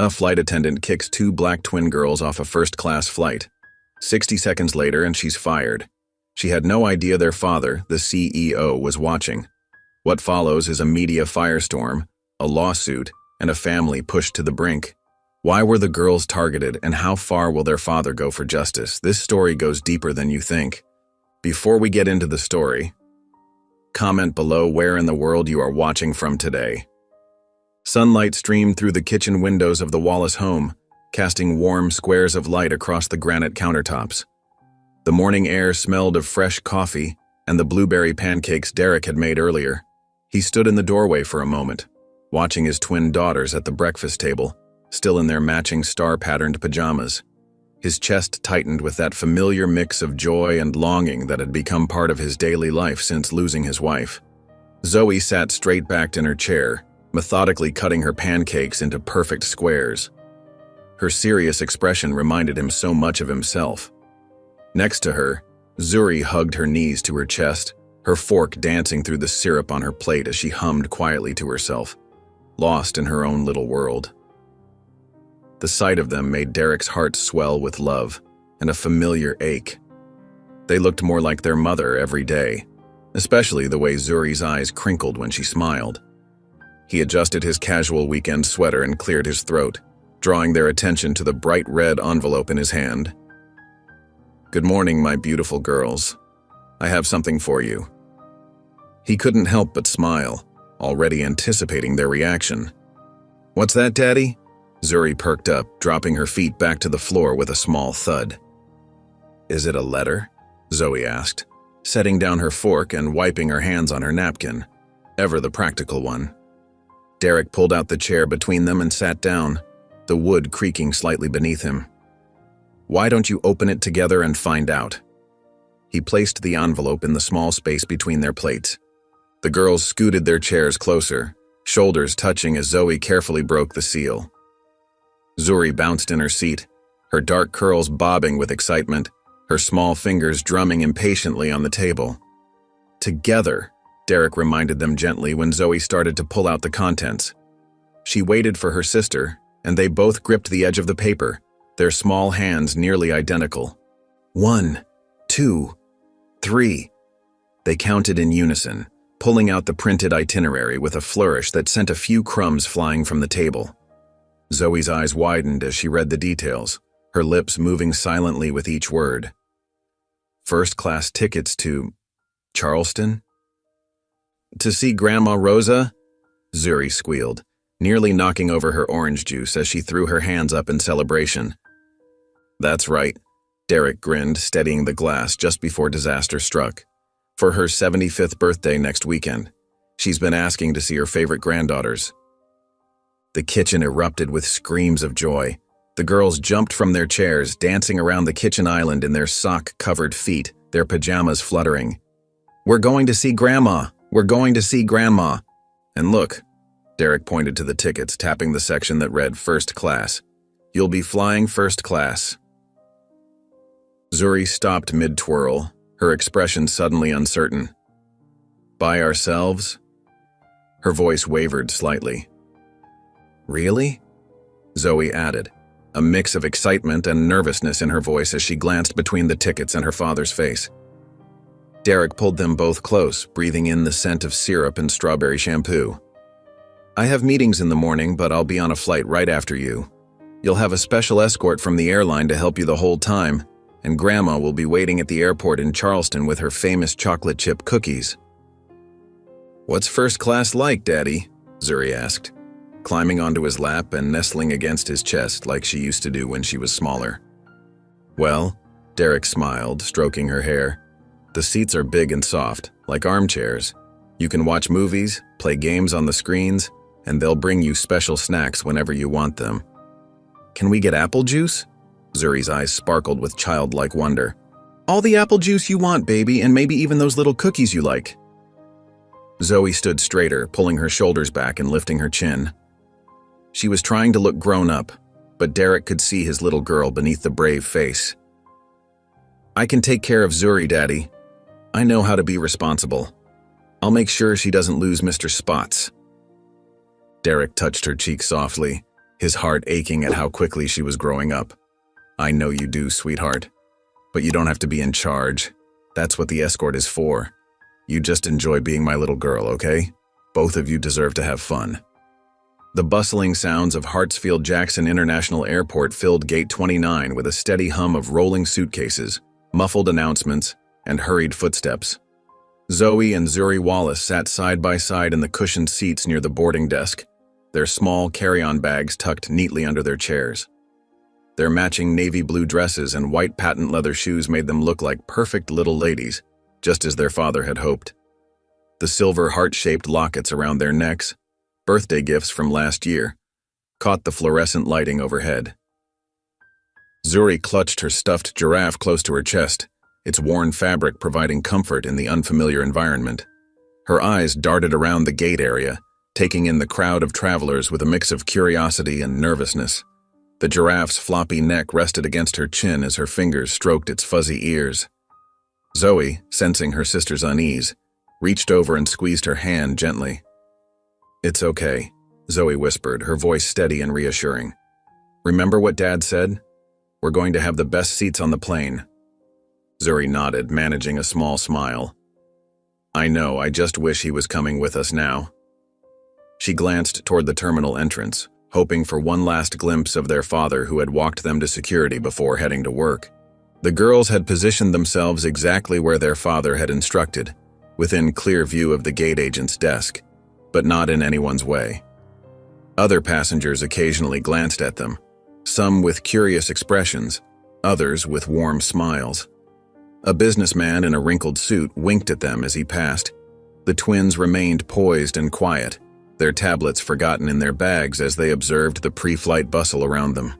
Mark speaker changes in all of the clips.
Speaker 1: A flight attendant kicks two black twin girls off a first-class flight. 60 seconds later, and she's fired. She had no idea their father, the CEO, was watching. What follows is a media firestorm, a lawsuit, and a family pushed to the brink. Why were the girls targeted, and how far will their father go for justice? This story goes deeper than you think. Before we get into the story, comment below where in the world you are watching from today. Sunlight streamed through the kitchen windows of the Wallace home, casting warm squares of light across the granite countertops. The morning air smelled of fresh coffee and the blueberry pancakes Derek had made earlier. He stood in the doorway for a moment, watching his twin daughters at the breakfast table, still in their matching star-patterned pajamas. His chest tightened with that familiar mix of joy and longing that had become part of his daily life since losing his wife. Zoe sat straight-backed in her chair, methodically cutting her pancakes into perfect squares. Her serious expression reminded him so much of himself. Next to her, Zuri hugged her knees to her chest, her fork dancing through the syrup on her plate as she hummed quietly to herself, lost in her own little world. The sight of them made Derek's heart swell with love and a familiar ache. They looked more like their mother every day, especially the way Zuri's eyes crinkled when she smiled. He adjusted his casual weekend sweater and cleared his throat, drawing their attention to the bright red envelope in his hand. "Good morning, my beautiful girls. I have something for you." He couldn't help but smile, already anticipating their reaction. "What's that, Daddy?" Zuri perked up, dropping her feet back to the floor with a small thud. "Is it a letter?" Zoe asked, setting down her fork and wiping her hands on her napkin. Ever the practical one. Derek pulled out the chair between them and sat down, the wood creaking slightly beneath him. "Why don't you open it together and find out?" He placed the envelope in the small space between their plates. The girls scooted their chairs closer, shoulders touching as Zoe carefully broke the seal. Zuri bounced in her seat, her dark curls bobbing with excitement, her small fingers drumming impatiently on the table. "Together," Derek reminded them gently when Zoe started to pull out the contents. She waited for her sister, and they both gripped the edge of the paper, their small hands nearly identical. 1, 2, 3. They counted in unison, pulling out the printed itinerary with a flourish that sent a few crumbs flying from the table. Zoe's eyes widened as she read the details, her lips moving silently with each word. First-class tickets to Charleston? "To see Grandma Rosa?" Zuri squealed, nearly knocking over her orange juice as she threw her hands up in celebration. "That's right," Derek grinned, steadying the glass just before disaster struck. "For her 75th birthday next weekend. She's been asking to see her favorite granddaughters." The kitchen erupted with screams of joy. The girls jumped from their chairs, dancing around the kitchen island in their sock-covered feet, their pajamas fluttering. "We're going to see Grandma! We're going to see Grandma!" "And look," Derek pointed to the tickets, tapping the section that read First Class. "You'll be flying first class." Zuri stopped mid-twirl, her expression suddenly uncertain. "By ourselves?" Her voice wavered slightly. "Really?" Zoe added, a mix of excitement and nervousness in her voice as she glanced between the tickets and her father's face. Derek pulled them both close, breathing in the scent of syrup and strawberry shampoo. "I have meetings in the morning, but I'll be on a flight right after you. You'll have a special escort from the airline to help you the whole time, and Grandma will be waiting at the airport in Charleston with her famous chocolate chip cookies." "What's first class like, Daddy?" Zuri asked, climbing onto his lap and nestling against his chest like she used to do when she was smaller. "Well," Derek smiled, stroking her hair, "the seats are big and soft, like armchairs. You can watch movies, play games on the screens, and they'll bring you special snacks whenever you want them." "Can we get apple juice?" Zuri's eyes sparkled with childlike wonder. "All the apple juice you want, baby, and maybe even those little cookies you like." Zoe stood straighter, pulling her shoulders back and lifting her chin. She was trying to look grown up, but Derek could see his little girl beneath the brave face. "I can take care of Zuri, Daddy. I know how to be responsible. I'll make sure she doesn't lose Mr. Spots." Derek touched her cheek softly, his heart aching at how quickly she was growing up. "I know you do, sweetheart. But you don't have to be in charge. That's what the escort is for. You just enjoy being my little girl, okay? Both of you deserve to have fun." The bustling sounds of Hartsfield-Jackson International Airport filled Gate 29 with a steady hum of rolling suitcases, muffled announcements, and hurried footsteps. Zoe and Zuri Wallace sat side by side in the cushioned seats near the boarding desk, their small carry-on bags tucked neatly under their chairs. Their matching navy blue dresses and white patent leather shoes made them look like perfect little ladies, just as their father had hoped. The silver heart-shaped lockets around their necks, birthday gifts from last year, caught the fluorescent lighting overhead. Zuri clutched her stuffed giraffe close to her chest, its worn fabric providing comfort in the unfamiliar environment. Her eyes darted around the gate area, taking in the crowd of travelers with a mix of curiosity and nervousness. The giraffe's floppy neck rested against her chin as her fingers stroked its fuzzy ears. Zoe, sensing her sister's unease, reached over and squeezed her hand gently. "It's okay," Zoe whispered, her voice steady and reassuring. "Remember what Dad said? We're going to have the best seats on the plane." Zuri nodded, managing a small smile. "I know, I just wish he was coming with us now." She glanced toward the terminal entrance, hoping for one last glimpse of their father who had walked them to security before heading to work. The girls had positioned themselves exactly where their father had instructed, within clear view of the gate agent's desk, but not in anyone's way. Other passengers occasionally glanced at them, some with curious expressions, others with warm smiles. A businessman in a wrinkled suit winked at them as he passed. The twins remained poised and quiet, their tablets forgotten in their bags as they observed the pre-flight bustle around them.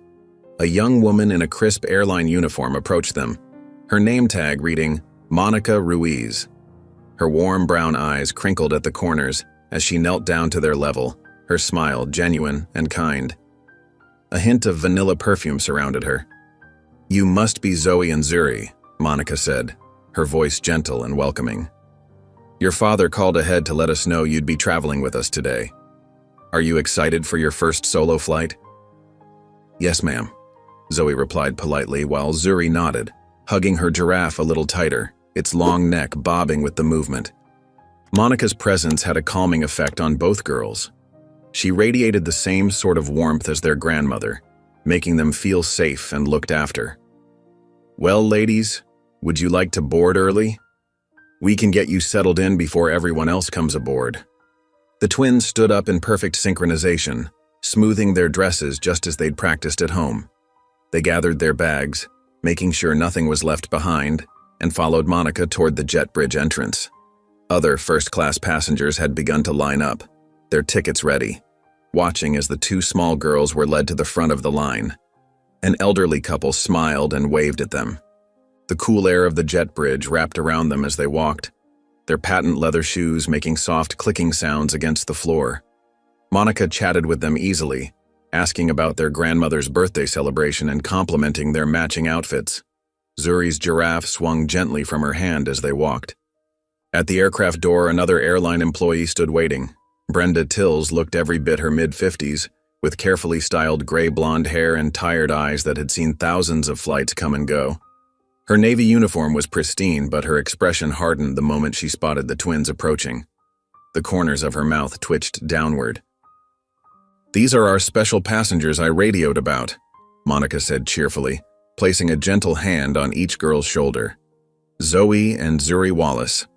Speaker 1: A young woman in a crisp airline uniform approached them, her name tag reading Monica Ruiz. Her warm brown eyes crinkled at the corners as she knelt down to their level, her smile genuine and kind. A hint of vanilla perfume surrounded her. "You must be Zoe and Zuri," Monica said, her voice gentle and welcoming. "Your father called ahead to let us know you'd be traveling with us today. Are you excited for your first solo flight?" "Yes, ma'am," Zoe replied politely while Zuri nodded, hugging her giraffe a little tighter, its long neck bobbing with the movement. Monica's presence had a calming effect on both girls. She radiated the same sort of warmth as their grandmother, making them feel safe and looked after. "Well, ladies, would you like to board early? We can get you settled in before everyone else comes aboard." The twins stood up in perfect synchronization, smoothing their dresses just as they'd practiced at home. They gathered their bags, making sure nothing was left behind, and followed Monica toward the jet bridge entrance. Other first-class passengers had begun to line up, their tickets ready, watching as the two small girls were led to the front of the line. An elderly couple smiled and waved at them. The cool air of the jet bridge wrapped around them as they walked, their patent leather shoes making soft clicking sounds against the floor. Monica chatted with them easily, asking about their grandmother's birthday celebration and complimenting their matching outfits. Zuri's giraffe swung gently from her hand as they walked. At the aircraft door, another airline employee stood waiting. Brenda Tills looked every bit her mid-50s, with carefully styled gray-blonde hair and tired eyes that had seen thousands of flights come and go. Her Navy uniform was pristine, but her expression hardened the moment she spotted the twins approaching. The corners of her mouth twitched downward. "These are our special passengers I radioed about," Monica said cheerfully, placing a gentle hand on each girl's shoulder. "Zoe and Zuri Wallace."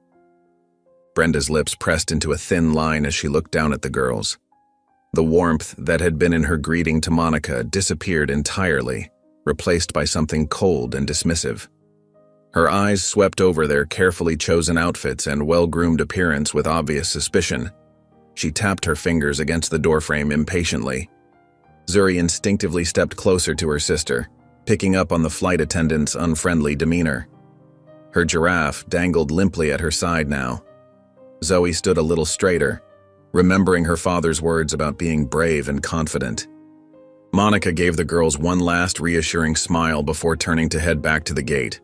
Speaker 1: Brenda's lips pressed into a thin line as she looked down at the girls. The warmth that had been in her greeting to Monica disappeared entirely, replaced by something cold and dismissive. Her eyes swept over their carefully chosen outfits and well-groomed appearance with obvious suspicion. She tapped her fingers against the doorframe impatiently. Zuri instinctively stepped closer to her sister, picking up on the flight attendant's unfriendly demeanor. Her giraffe dangled limply at her side now. Zoe stood a little straighter, remembering her father's words about being brave and confident. Monica gave the girls one last reassuring smile before turning to head back to the gate.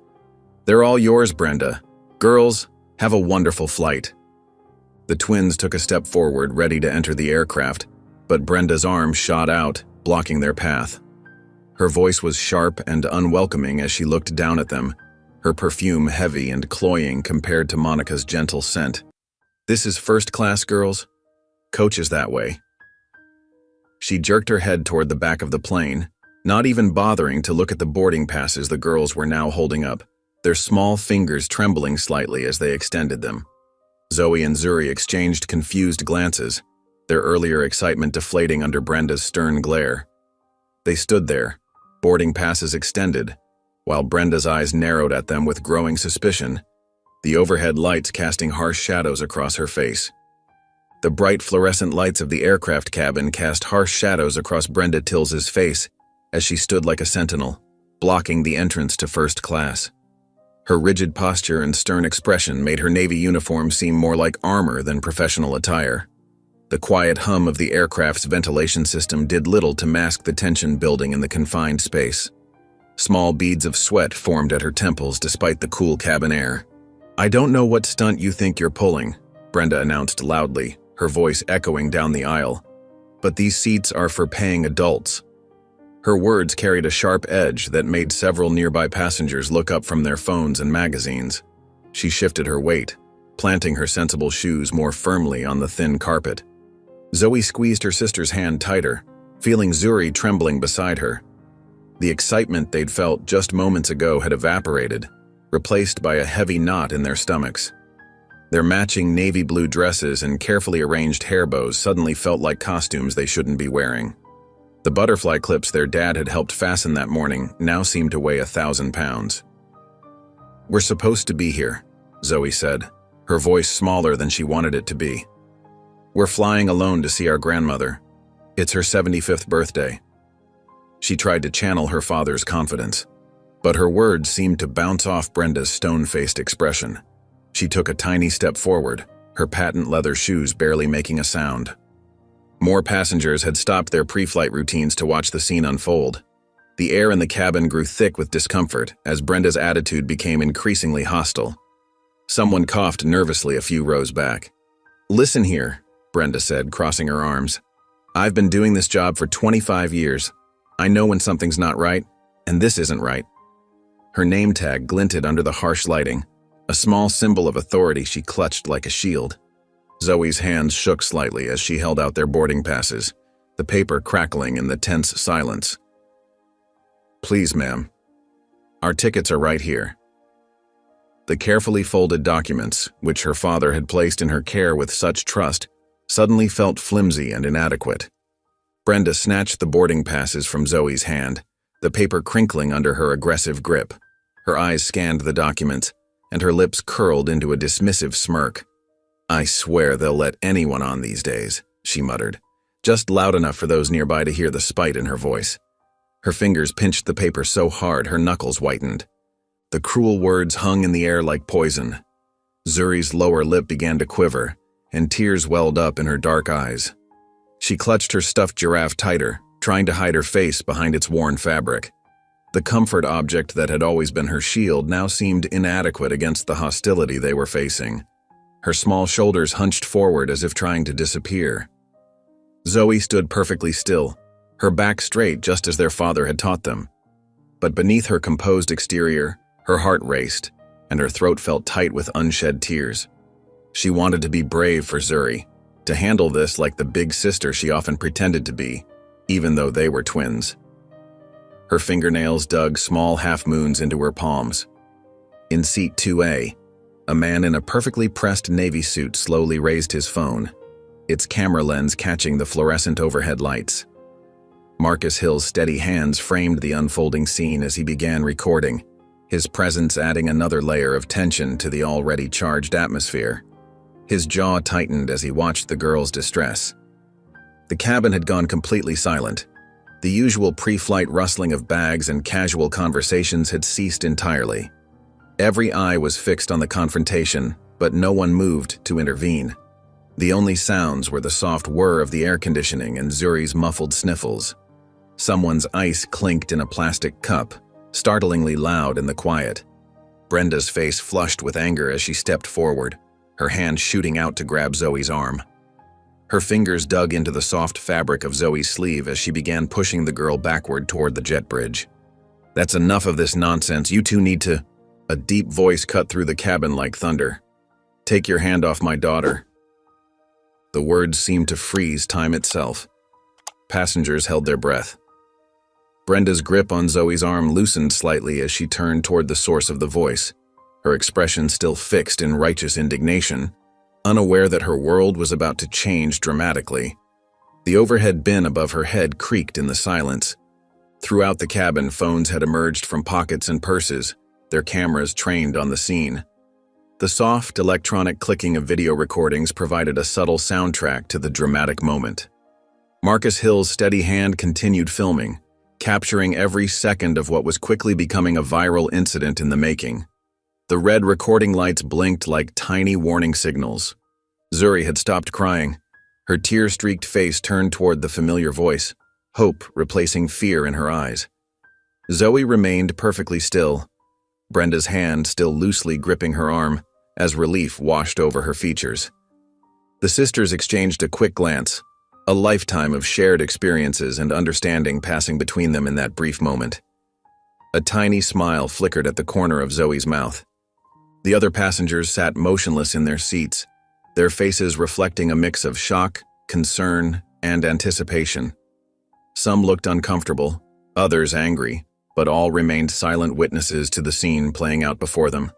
Speaker 1: "They're all yours, Brenda. Girls, have a wonderful flight." The twins took a step forward, ready to enter the aircraft, but Brenda's arm shot out, blocking their path. Her voice was sharp and unwelcoming as she looked down at them, her perfume heavy and cloying compared to Monica's gentle scent. "This is first class, girls? Coach is that way." She jerked her head toward the back of the plane, not even bothering to look at the boarding passes the girls were now holding up, their small fingers trembling slightly as they extended them. Zoe and Zuri exchanged confused glances, their earlier excitement deflating under Brenda's stern glare. They stood there, boarding passes extended, while Brenda's eyes narrowed at them with growing suspicion, the overhead lights casting harsh shadows across her face. The bright fluorescent lights of the aircraft cabin cast harsh shadows across Brenda Tills's face as she stood like a sentinel, blocking the entrance to first class. Her rigid posture and stern expression made her Navy uniform seem more like armor than professional attire. The quiet hum of the aircraft's ventilation system did little to mask the tension building in the confined space. Small beads of sweat formed at her temples despite the cool cabin air. "I don't know what stunt you think you're pulling," Brenda announced loudly, her voice echoing down the aisle. "But these seats are for paying adults." Her words carried a sharp edge that made several nearby passengers look up from their phones and magazines. She shifted her weight, planting her sensible shoes more firmly on the thin carpet. Zoe squeezed her sister's hand tighter, feeling Zuri trembling beside her. The excitement they'd felt just moments ago had evaporated, replaced by a heavy knot in their stomachs. Their matching navy blue dresses and carefully arranged hair bows suddenly felt like costumes they shouldn't be wearing. The butterfly clips their dad had helped fasten that morning now seemed to weigh 1,000 pounds. "We're supposed to be here," Zoe said, her voice smaller than she wanted it to be. "We're flying alone to see our grandmother. It's her 75th birthday." She tried to channel her father's confidence, but her words seemed to bounce off Brenda's stone-faced expression. She took a tiny step forward, her patent leather shoes barely making a sound. More passengers had stopped their pre-flight routines to watch the scene unfold. The air in the cabin grew thick with discomfort as Brenda's attitude became increasingly hostile. Someone coughed nervously a few rows back. "Listen here," Brenda said, crossing her arms. "I've been doing this job for 25 years. I know when something's not right, and this isn't right." Her name tag glinted under the harsh lighting, a small symbol of authority she clutched like a shield. Zoe's hands shook slightly as she held out their boarding passes, the paper crackling in the tense silence. "Please, ma'am. Our tickets are right here." The carefully folded documents, which her father had placed in her care with such trust, suddenly felt flimsy and inadequate. Brenda snatched the boarding passes from Zoe's hand, the paper crinkling under her aggressive grip. Her eyes scanned the documents, and her lips curled into a dismissive smirk. "I swear they'll let anyone on these days," she muttered, just loud enough for those nearby to hear the spite in her voice. Her fingers pinched the paper so hard her knuckles whitened. The cruel words hung in the air like poison. Zuri's lower lip began to quiver, and tears welled up in her dark eyes. She clutched her stuffed giraffe tighter, trying to hide her face behind its worn fabric. The comfort object that had always been her shield now seemed inadequate against the hostility they were facing. Her small shoulders hunched forward as if trying to disappear. Zoe stood perfectly still, her back straight just as their father had taught them. But beneath her composed exterior, her heart raced, and her throat felt tight with unshed tears. She wanted to be brave for Zuri, to handle this like the big sister she often pretended to be, even though they were twins. Her fingernails dug small half-moons into her palms. In seat 2A, a man in a perfectly pressed navy suit slowly raised his phone, its camera lens catching the fluorescent overhead lights. Marcus Hill's steady hands framed the unfolding scene as he began recording, his presence adding another layer of tension to the already charged atmosphere. His jaw tightened as he watched the girl's distress. The cabin had gone completely silent. The usual pre-flight rustling of bags and casual conversations had ceased entirely. Every eye was fixed on the confrontation, but no one moved to intervene. The only sounds were the soft whir of the air conditioning and Zuri's muffled sniffles. Someone's ice clinked in a plastic cup, startlingly loud in the quiet. Brenda's face flushed with anger as she stepped forward, her hand shooting out to grab Zoe's arm. Her fingers dug into the soft fabric of Zoe's sleeve as she began pushing the girl backward toward the jet bridge. "That's enough of this nonsense. You two need to—" A deep voice cut through the cabin like thunder. "Take your hand off my daughter." The words seemed to freeze time itself. Passengers held their breath. Brenda's grip on Zoe's arm loosened slightly as she turned toward the source of the voice, her expression still fixed in righteous indignation, unaware that her world was about to change dramatically. The overhead bin above her head creaked in the silence. Throughout the cabin, phones had emerged from pockets and purses, their cameras trained on the scene. The soft, electronic clicking of video recordings provided a subtle soundtrack to the dramatic moment. Marcus Hill's steady hand continued filming, capturing every second of what was quickly becoming a viral incident in the making. The red recording lights blinked like tiny warning signals. Zuri had stopped crying. Her tear-streaked face turned toward the familiar voice, hope replacing fear in her eyes. Zoe remained perfectly still, Brenda's hand still loosely gripping her arm, as relief washed over her features. The sisters exchanged a quick glance, a lifetime of shared experiences and understanding passing between them in that brief moment. A tiny smile flickered at the corner of Zoe's mouth. The other passengers sat motionless in their seats, their faces reflecting a mix of shock, concern, and anticipation. Some looked uncomfortable, others angry, but all remained silent witnesses to the scene playing out before them.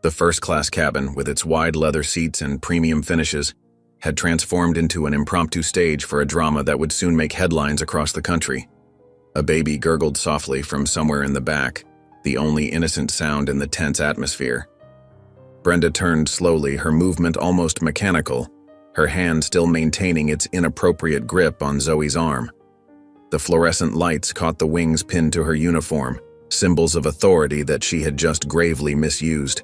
Speaker 1: The first-class cabin, with its wide leather seats and premium finishes, had transformed into an impromptu stage for a drama that would soon make headlines across the country. A baby gurgled softly from somewhere in the back, the only innocent sound in the tense atmosphere. Brenda turned slowly, her movement almost mechanical, her hand still maintaining its inappropriate grip on Zoe's arm. The fluorescent lights caught the wings pinned to her uniform, symbols of authority that she had just gravely misused.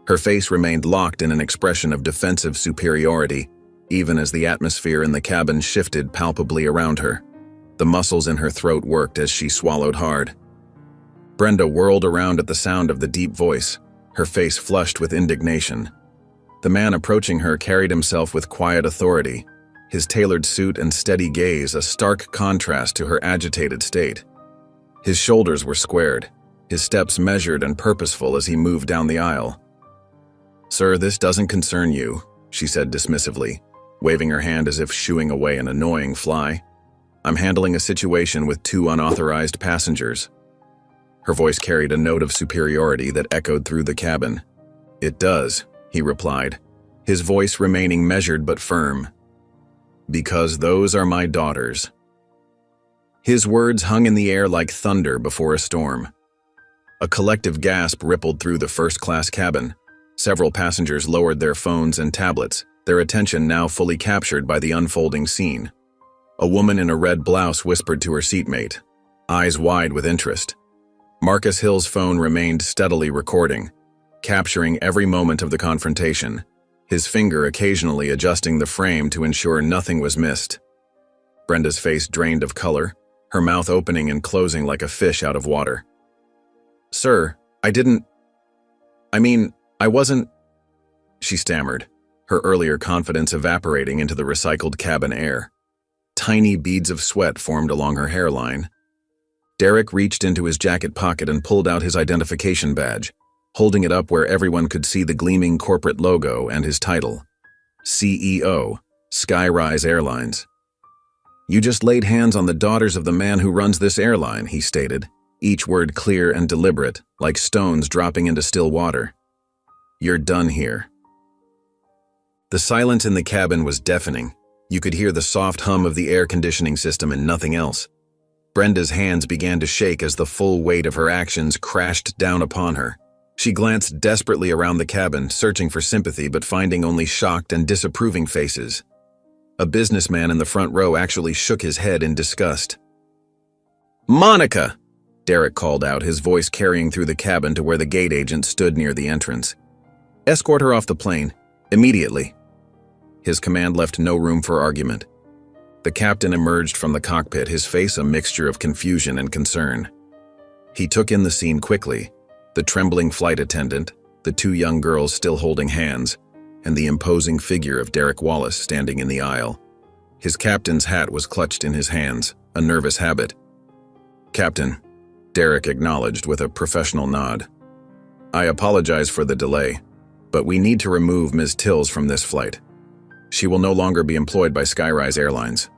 Speaker 1: Her face remained locked in an expression of defensive superiority, even as the atmosphere in the cabin shifted palpably around her. The muscles in her throat worked as she swallowed hard. Brenda whirled around at the sound of the deep voice, her face flushed with indignation. The man approaching her carried himself with quiet authority, his tailored suit and steady gaze a stark contrast to her agitated state. His shoulders were squared, his steps measured and purposeful as he moved down the aisle. "Sir, this doesn't concern you," she said dismissively, waving her hand as if shooing away an annoying fly. "I'm handling a situation with 2 unauthorized passengers." Her voice carried a note of superiority that echoed through the cabin. "It does," he replied, his voice remaining measured but firm. "Because those are my daughters." His words hung in the air like thunder before a storm. A collective gasp rippled through the first-class cabin. Several passengers lowered their phones and tablets, their attention now fully captured by the unfolding scene. A woman in a red blouse whispered to her seatmate, eyes wide with interest. Marcus Hill's phone remained steadily recording, capturing every moment of the confrontation, his finger occasionally adjusting the frame to ensure nothing was missed. Brenda's face drained of color, her mouth opening and closing like a fish out of water. "Sir, I wasn't," she stammered, her earlier confidence evaporating into the recycled cabin air. Tiny beads of sweat formed along her hairline. Derek reached into his jacket pocket and pulled out his identification badge, holding it up where everyone could see the gleaming corporate logo and his title, CEO, Skyrise Airlines. "You just laid hands on the daughters of the man who runs this airline," he stated, each word clear and deliberate, like stones dropping into still water. "You're done here." The silence in the cabin was deafening. You could hear the soft hum of the air conditioning system and nothing else. Brenda's hands began to shake as the full weight of her actions crashed down upon her. She glanced desperately around the cabin, searching for sympathy but finding only shocked and disapproving faces. A businessman in the front row actually shook his head in disgust. "Monica!" Derek called out, his voice carrying through the cabin to where the gate agent stood near the entrance. "Escort her off the plane, immediately." His command left no room for argument. The captain emerged from the cockpit, his face a mixture of confusion and concern. He took in the scene quickly, the trembling flight attendant, the 2 young girls still holding hands, and the imposing figure of Derek Wallace standing in the aisle. His captain's hat was clutched in his hands, a nervous habit. "Captain," Derek acknowledged with a professional nod. "I apologize for the delay, but we need to remove Ms. Tills from this flight. She will no longer be employed by Skyrise Airlines."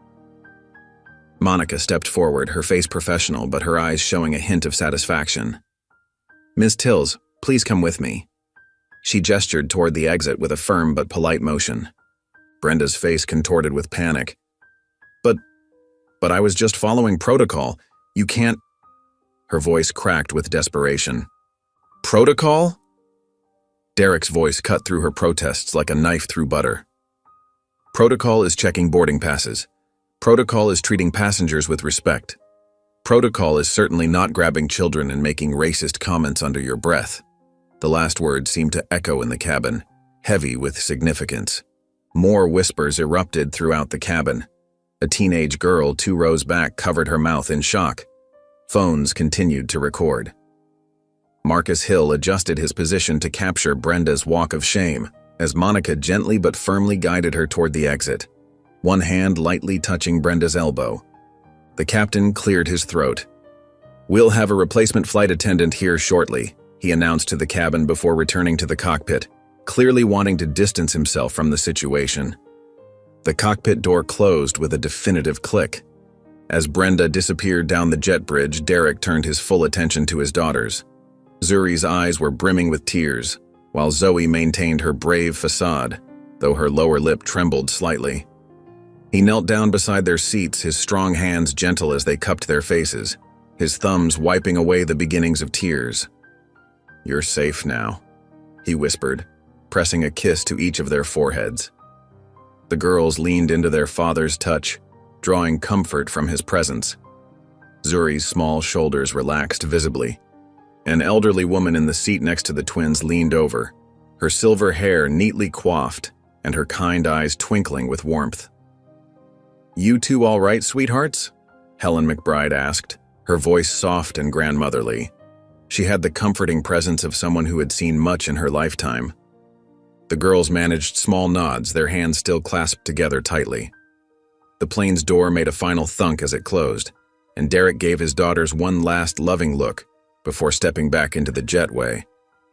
Speaker 1: Monica stepped forward, her face professional but her eyes showing a hint of satisfaction. "Ms. Tills, please come with me." She gestured toward the exit with a firm but polite motion. Brenda's face contorted with panic. But I was just following protocol. You can't—" Her voice cracked with desperation. "Protocol?" Derek's voice cut through her protests like a knife through butter. "Protocol is checking boarding passes. Protocol is treating passengers with respect. Protocol is certainly not grabbing children and making racist comments under your breath." The last word seemed to echo in the cabin, heavy with significance. More whispers erupted throughout the cabin. A teenage girl 2 rows back covered her mouth in shock. Phones continued to record. Marcus Hill adjusted his position to capture Brenda's walk of shame as Monica gently but firmly guided her toward the exit, one hand lightly touching Brenda's elbow. The captain cleared his throat. "We'll have a replacement flight attendant here shortly," he announced to the cabin before returning to the cockpit, clearly wanting to distance himself from the situation. The cockpit door closed with a definitive click. As Brenda disappeared down the jet bridge, Derek turned his full attention to his daughters. Zuri's eyes were brimming with tears, while Zoe maintained her brave facade, though her lower lip trembled slightly. He knelt down beside their seats, his strong hands gentle as they cupped their faces, his thumbs wiping away the beginnings of tears. "You're safe now," he whispered, pressing a kiss to each of their foreheads. The girls leaned into their father's touch, drawing comfort from his presence. Zuri's small shoulders relaxed visibly. An elderly woman in the seat next to the twins leaned over, her silver hair neatly coiffed and her kind eyes twinkling with warmth. "You two all right, sweethearts?" Helen McBride asked, her voice soft and grandmotherly. She had the comforting presence of someone who had seen much in her lifetime. The girls managed small nods, their hands still clasped together tightly. The plane's door made a final thunk as it closed, and Derek gave his daughters one last loving look before stepping back into the jetway,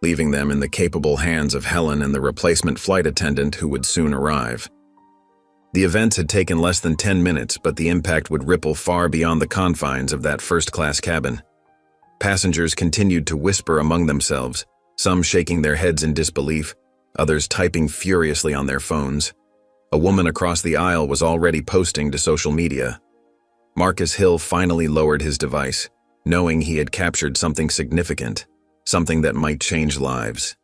Speaker 1: leaving them in the capable hands of Helen and the replacement flight attendant who would soon arrive. The events had taken less than 10 minutes, but the impact would ripple far beyond the confines of that first-class cabin. Passengers continued to whisper among themselves, some shaking their heads in disbelief, others typing furiously on their phones. A woman across the aisle was already posting to social media. Marcus Hill finally lowered his device, knowing he had captured something significant, something that might change lives.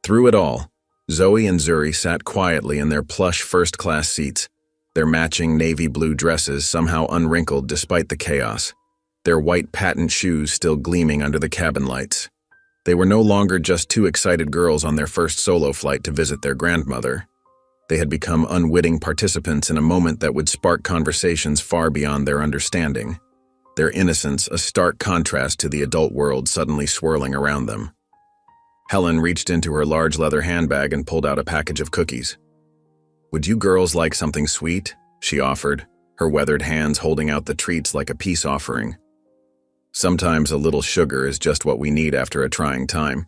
Speaker 1: Through it all, Zoe and Zuri sat quietly in their plush first-class seats, their matching navy blue dresses somehow unwrinkled despite the chaos, their white patent shoes still gleaming under the cabin lights. They were no longer just 2 excited girls on their first solo flight to visit their grandmother. They had become unwitting participants in a moment that would spark conversations far beyond their understanding, their innocence a stark contrast to the adult world suddenly swirling around them. Helen reached into her large leather handbag and pulled out a package of cookies. "Would you girls like something sweet?" she offered, her weathered hands holding out the treats like a peace offering. "Sometimes a little sugar is just what we need after a trying time."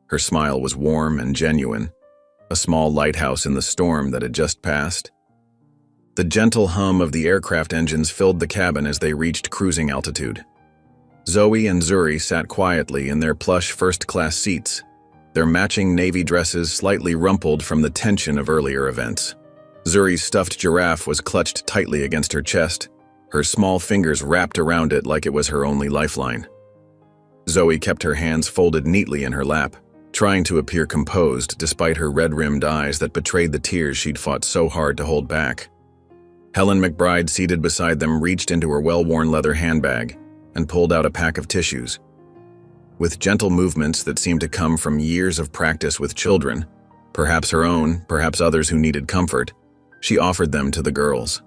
Speaker 1: Her smile was warm and genuine, a small lighthouse in the storm that had just passed. The gentle hum of the aircraft engines filled the cabin as they reached cruising altitude. Zoe and Zuri sat quietly in their plush first-class seats, their matching navy dresses slightly rumpled from the tension of earlier events. Zuri's stuffed giraffe was clutched tightly against her chest, her small fingers wrapped around it like it was her only lifeline. Zoe kept her hands folded neatly in her lap, trying to appear composed despite her red-rimmed eyes that betrayed the tears she'd fought so hard to hold back. Helen McBride, seated beside them, reached into her well-worn leather handbag and pulled out a pack of tissues. With gentle movements that seemed to come from years of practice with children, perhaps her own, perhaps others who needed comfort, she offered them to the girls.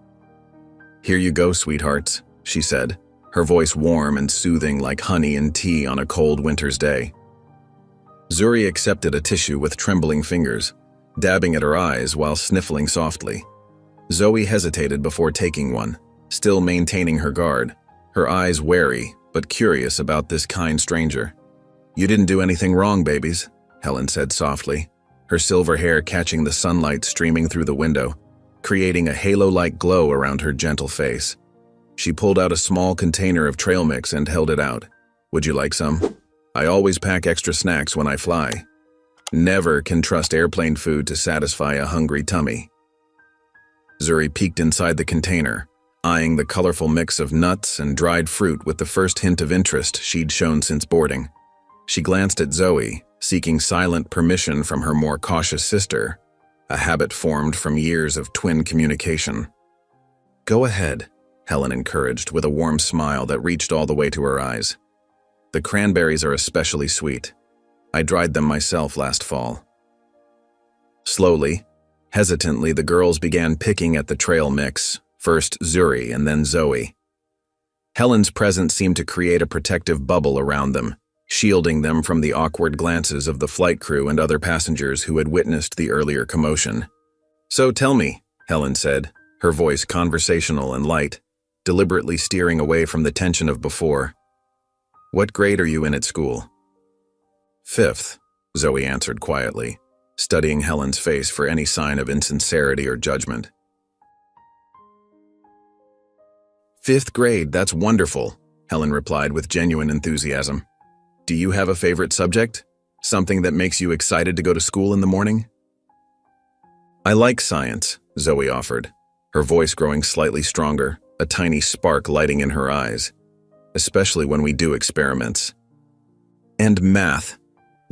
Speaker 1: "Here you go, sweethearts," she said, her voice warm and soothing like honey and tea on a cold winter's day. Zuri accepted a tissue with trembling fingers, dabbing at her eyes while sniffling softly. Zoe hesitated before taking one, still maintaining her guard, her eyes wary but curious about this kind stranger. "You didn't do anything wrong, babies," Helen said softly, her silver hair catching the sunlight streaming through the window, creating a halo-like glow around her gentle face. She pulled out a small container of trail mix and held it out. "Would you like some? I always pack extra snacks when I fly. Never can trust airplane food to satisfy a hungry tummy." Zuri peeked inside the container, eyeing the colorful mix of nuts and dried fruit with the first hint of interest she'd shown since boarding. She glanced at Zoe, seeking silent permission from her more cautious sister, a habit formed from years of twin communication. "Go ahead," Helen encouraged with a warm smile that reached all the way to her eyes. "The cranberries are especially sweet. I dried them myself last fall." Slowly, hesitantly, the girls began picking at the trail mix, first Zuri and then Zoe. Helen's presence seemed to create a protective bubble around them, shielding them from the awkward glances of the flight crew and other passengers who had witnessed the earlier commotion. "So tell me," Helen said, her voice conversational and light, deliberately steering away from the tension of before. "What grade are you in at school?" "Fifth," Zoe answered quietly, studying Helen's face for any sign of insincerity or judgment. "Fifth grade, that's wonderful," Helen replied with genuine enthusiasm. "Do you have a favorite subject? Something that makes you excited to go to school in the morning?" "I like science," Zoe offered, her voice growing slightly stronger, a tiny spark lighting in her eyes, "especially when we do experiments." "And math,"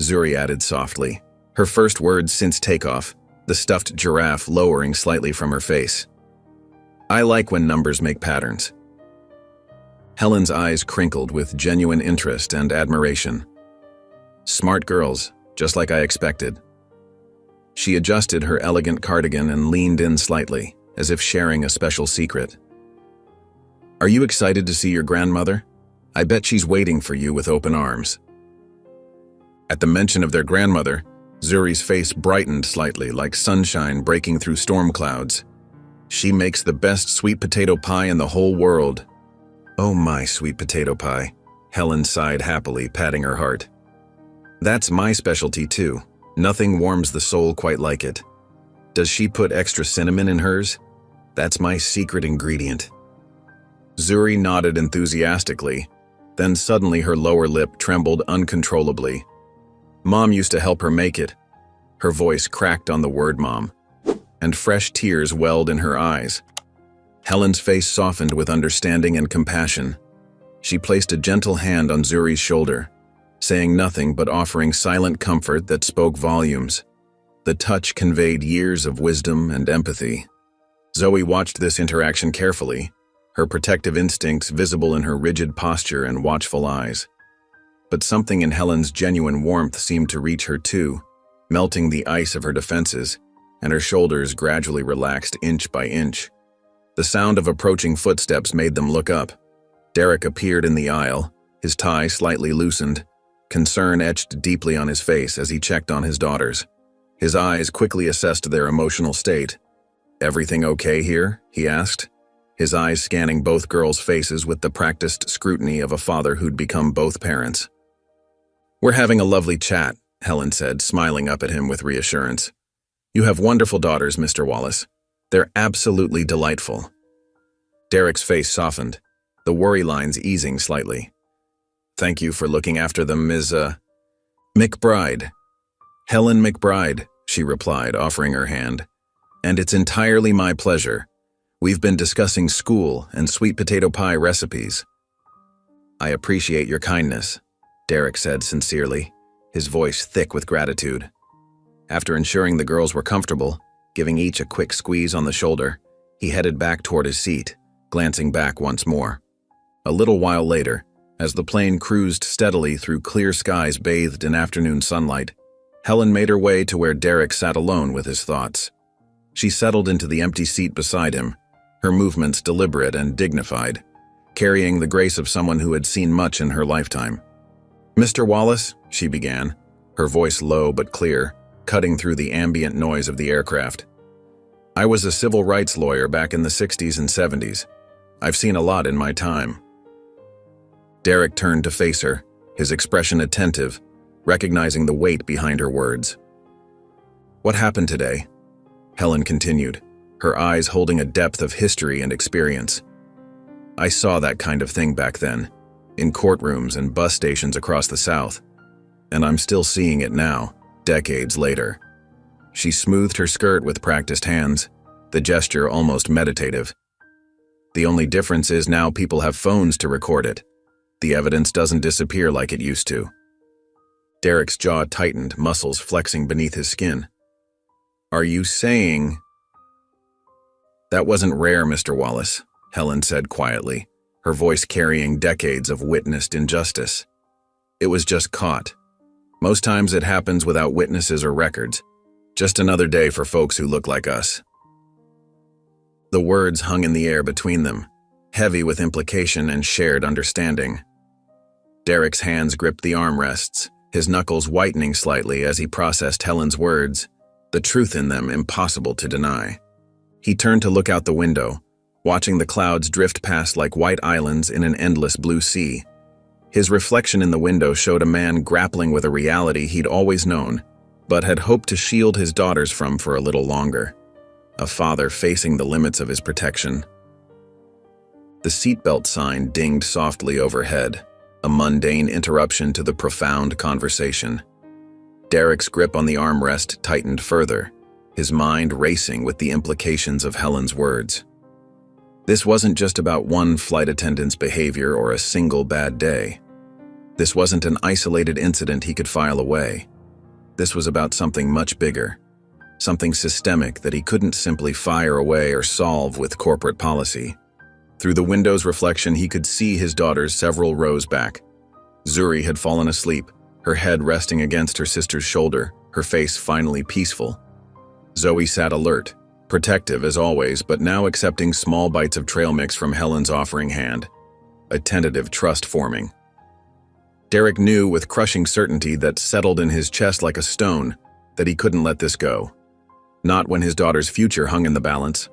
Speaker 1: Zuri added softly, her first words since takeoff, the stuffed giraffe lowering slightly from her face. "I like when numbers make patterns." Helen's eyes crinkled with genuine interest and admiration. "Smart girls, just like I expected." She adjusted her elegant cardigan and leaned in slightly, as if sharing a special secret. "Are you excited to see your grandmother? I bet she's waiting for you with open arms." At the mention of their grandmother, Zuri's face brightened slightly like sunshine breaking through storm clouds. "She makes the best sweet potato pie in the whole world." "Oh my sweet potato pie," Helen sighed happily, patting her heart. "That's my specialty too. Nothing warms the soul quite like it. Does she put extra cinnamon in hers? That's my secret ingredient." Zuri nodded enthusiastically, then suddenly her lower lip trembled uncontrollably. "Mom used to help her make it." Her voice cracked on the word mom, and fresh tears welled in her eyes. Helen's face softened with understanding and compassion. She placed a gentle hand on Zuri's shoulder, saying nothing but offering silent comfort that spoke volumes. The touch conveyed years of wisdom and empathy. Zoe watched this interaction carefully, her protective instincts visible in her rigid posture and watchful eyes. But something in Helen's genuine warmth seemed to reach her too, melting the ice of her defenses, and her shoulders gradually relaxed inch by inch. The sound of approaching footsteps made them look up. Derek appeared in the aisle, his tie slightly loosened, concern etched deeply on his face as he checked on his daughters. His eyes quickly assessed their emotional state. "Everything okay here?" he asked, his eyes scanning both girls' faces with the practiced scrutiny of a father who'd become both parents. "We're having a lovely chat," Helen said, smiling up at him with reassurance. "You have wonderful daughters, Mr. Wallace. They're absolutely delightful." Derek's face softened, the worry lines easing slightly. "Thank you for looking after them, Ms. McBride." "Helen McBride," she replied, offering her hand. "And it's entirely my pleasure. We've been discussing school and sweet potato pie recipes." "I appreciate your kindness," Derek said sincerely, his voice thick with gratitude. After ensuring the girls were comfortable, giving each a quick squeeze on the shoulder, he headed back toward his seat, glancing back once more. A little while later, as the plane cruised steadily through clear skies bathed in afternoon sunlight, Helen made her way to where Derek sat alone with his thoughts. She settled into the empty seat beside him, her movements deliberate and dignified, carrying the grace of someone who had seen much in her lifetime. "Mr. Wallace," she began, her voice low but clear, cutting through the ambient noise of the aircraft. I was a civil rights lawyer back in the 60s and 70s. I've seen a lot in my time. Derek turned to face her, his expression attentive, recognizing the weight behind her words. What happened today? Helen continued, her eyes holding a depth of history and experience. I saw that kind of thing back then, in courtrooms and bus stations across the South, and I'm still seeing it now, decades later. She smoothed her skirt with practiced hands, the gesture almost meditative. The only difference is now people have phones to record it. The evidence doesn't disappear like it used to. Derek's jaw tightened, muscles flexing beneath his skin. Are you saying... That wasn't rare, Mr. Wallace, Helen said quietly, her voice carrying decades of witnessed injustice. It was just caught. Most times it happens without witnesses or records. Just another day for folks who look like us. The words hung in the air between them, heavy with implication and shared understanding. Derek's hands gripped the armrests, his knuckles whitening slightly as he processed Helen's words, the truth in them impossible to deny. He turned to look out the window, watching the clouds drift past like white islands in an endless blue sea. His reflection in the window showed a man grappling with a reality he'd always known, but had hoped to shield his daughters from for a little longer. A father facing the limits of his protection. The seatbelt sign dinged softly overhead, a mundane interruption to the profound conversation. Derek's grip on the armrest tightened further, his mind racing with the implications of Helen's words. This wasn't just about one flight attendant's behavior or a single bad day. This wasn't an isolated incident he could file away. This was about something much bigger, something systemic that he couldn't simply fire away or solve with corporate policy. Through the window's reflection, he could see his daughters several rows back. Zuri had fallen asleep, her head resting against her sister's shoulder, her face finally peaceful. Zoe sat alert, protective as always, but now accepting small bites of trail mix from Helen's offering hand, a tentative trust forming. Derek knew with crushing certainty that settled in his chest like a stone that he couldn't let this go. Not when his daughter's future hung in the balance.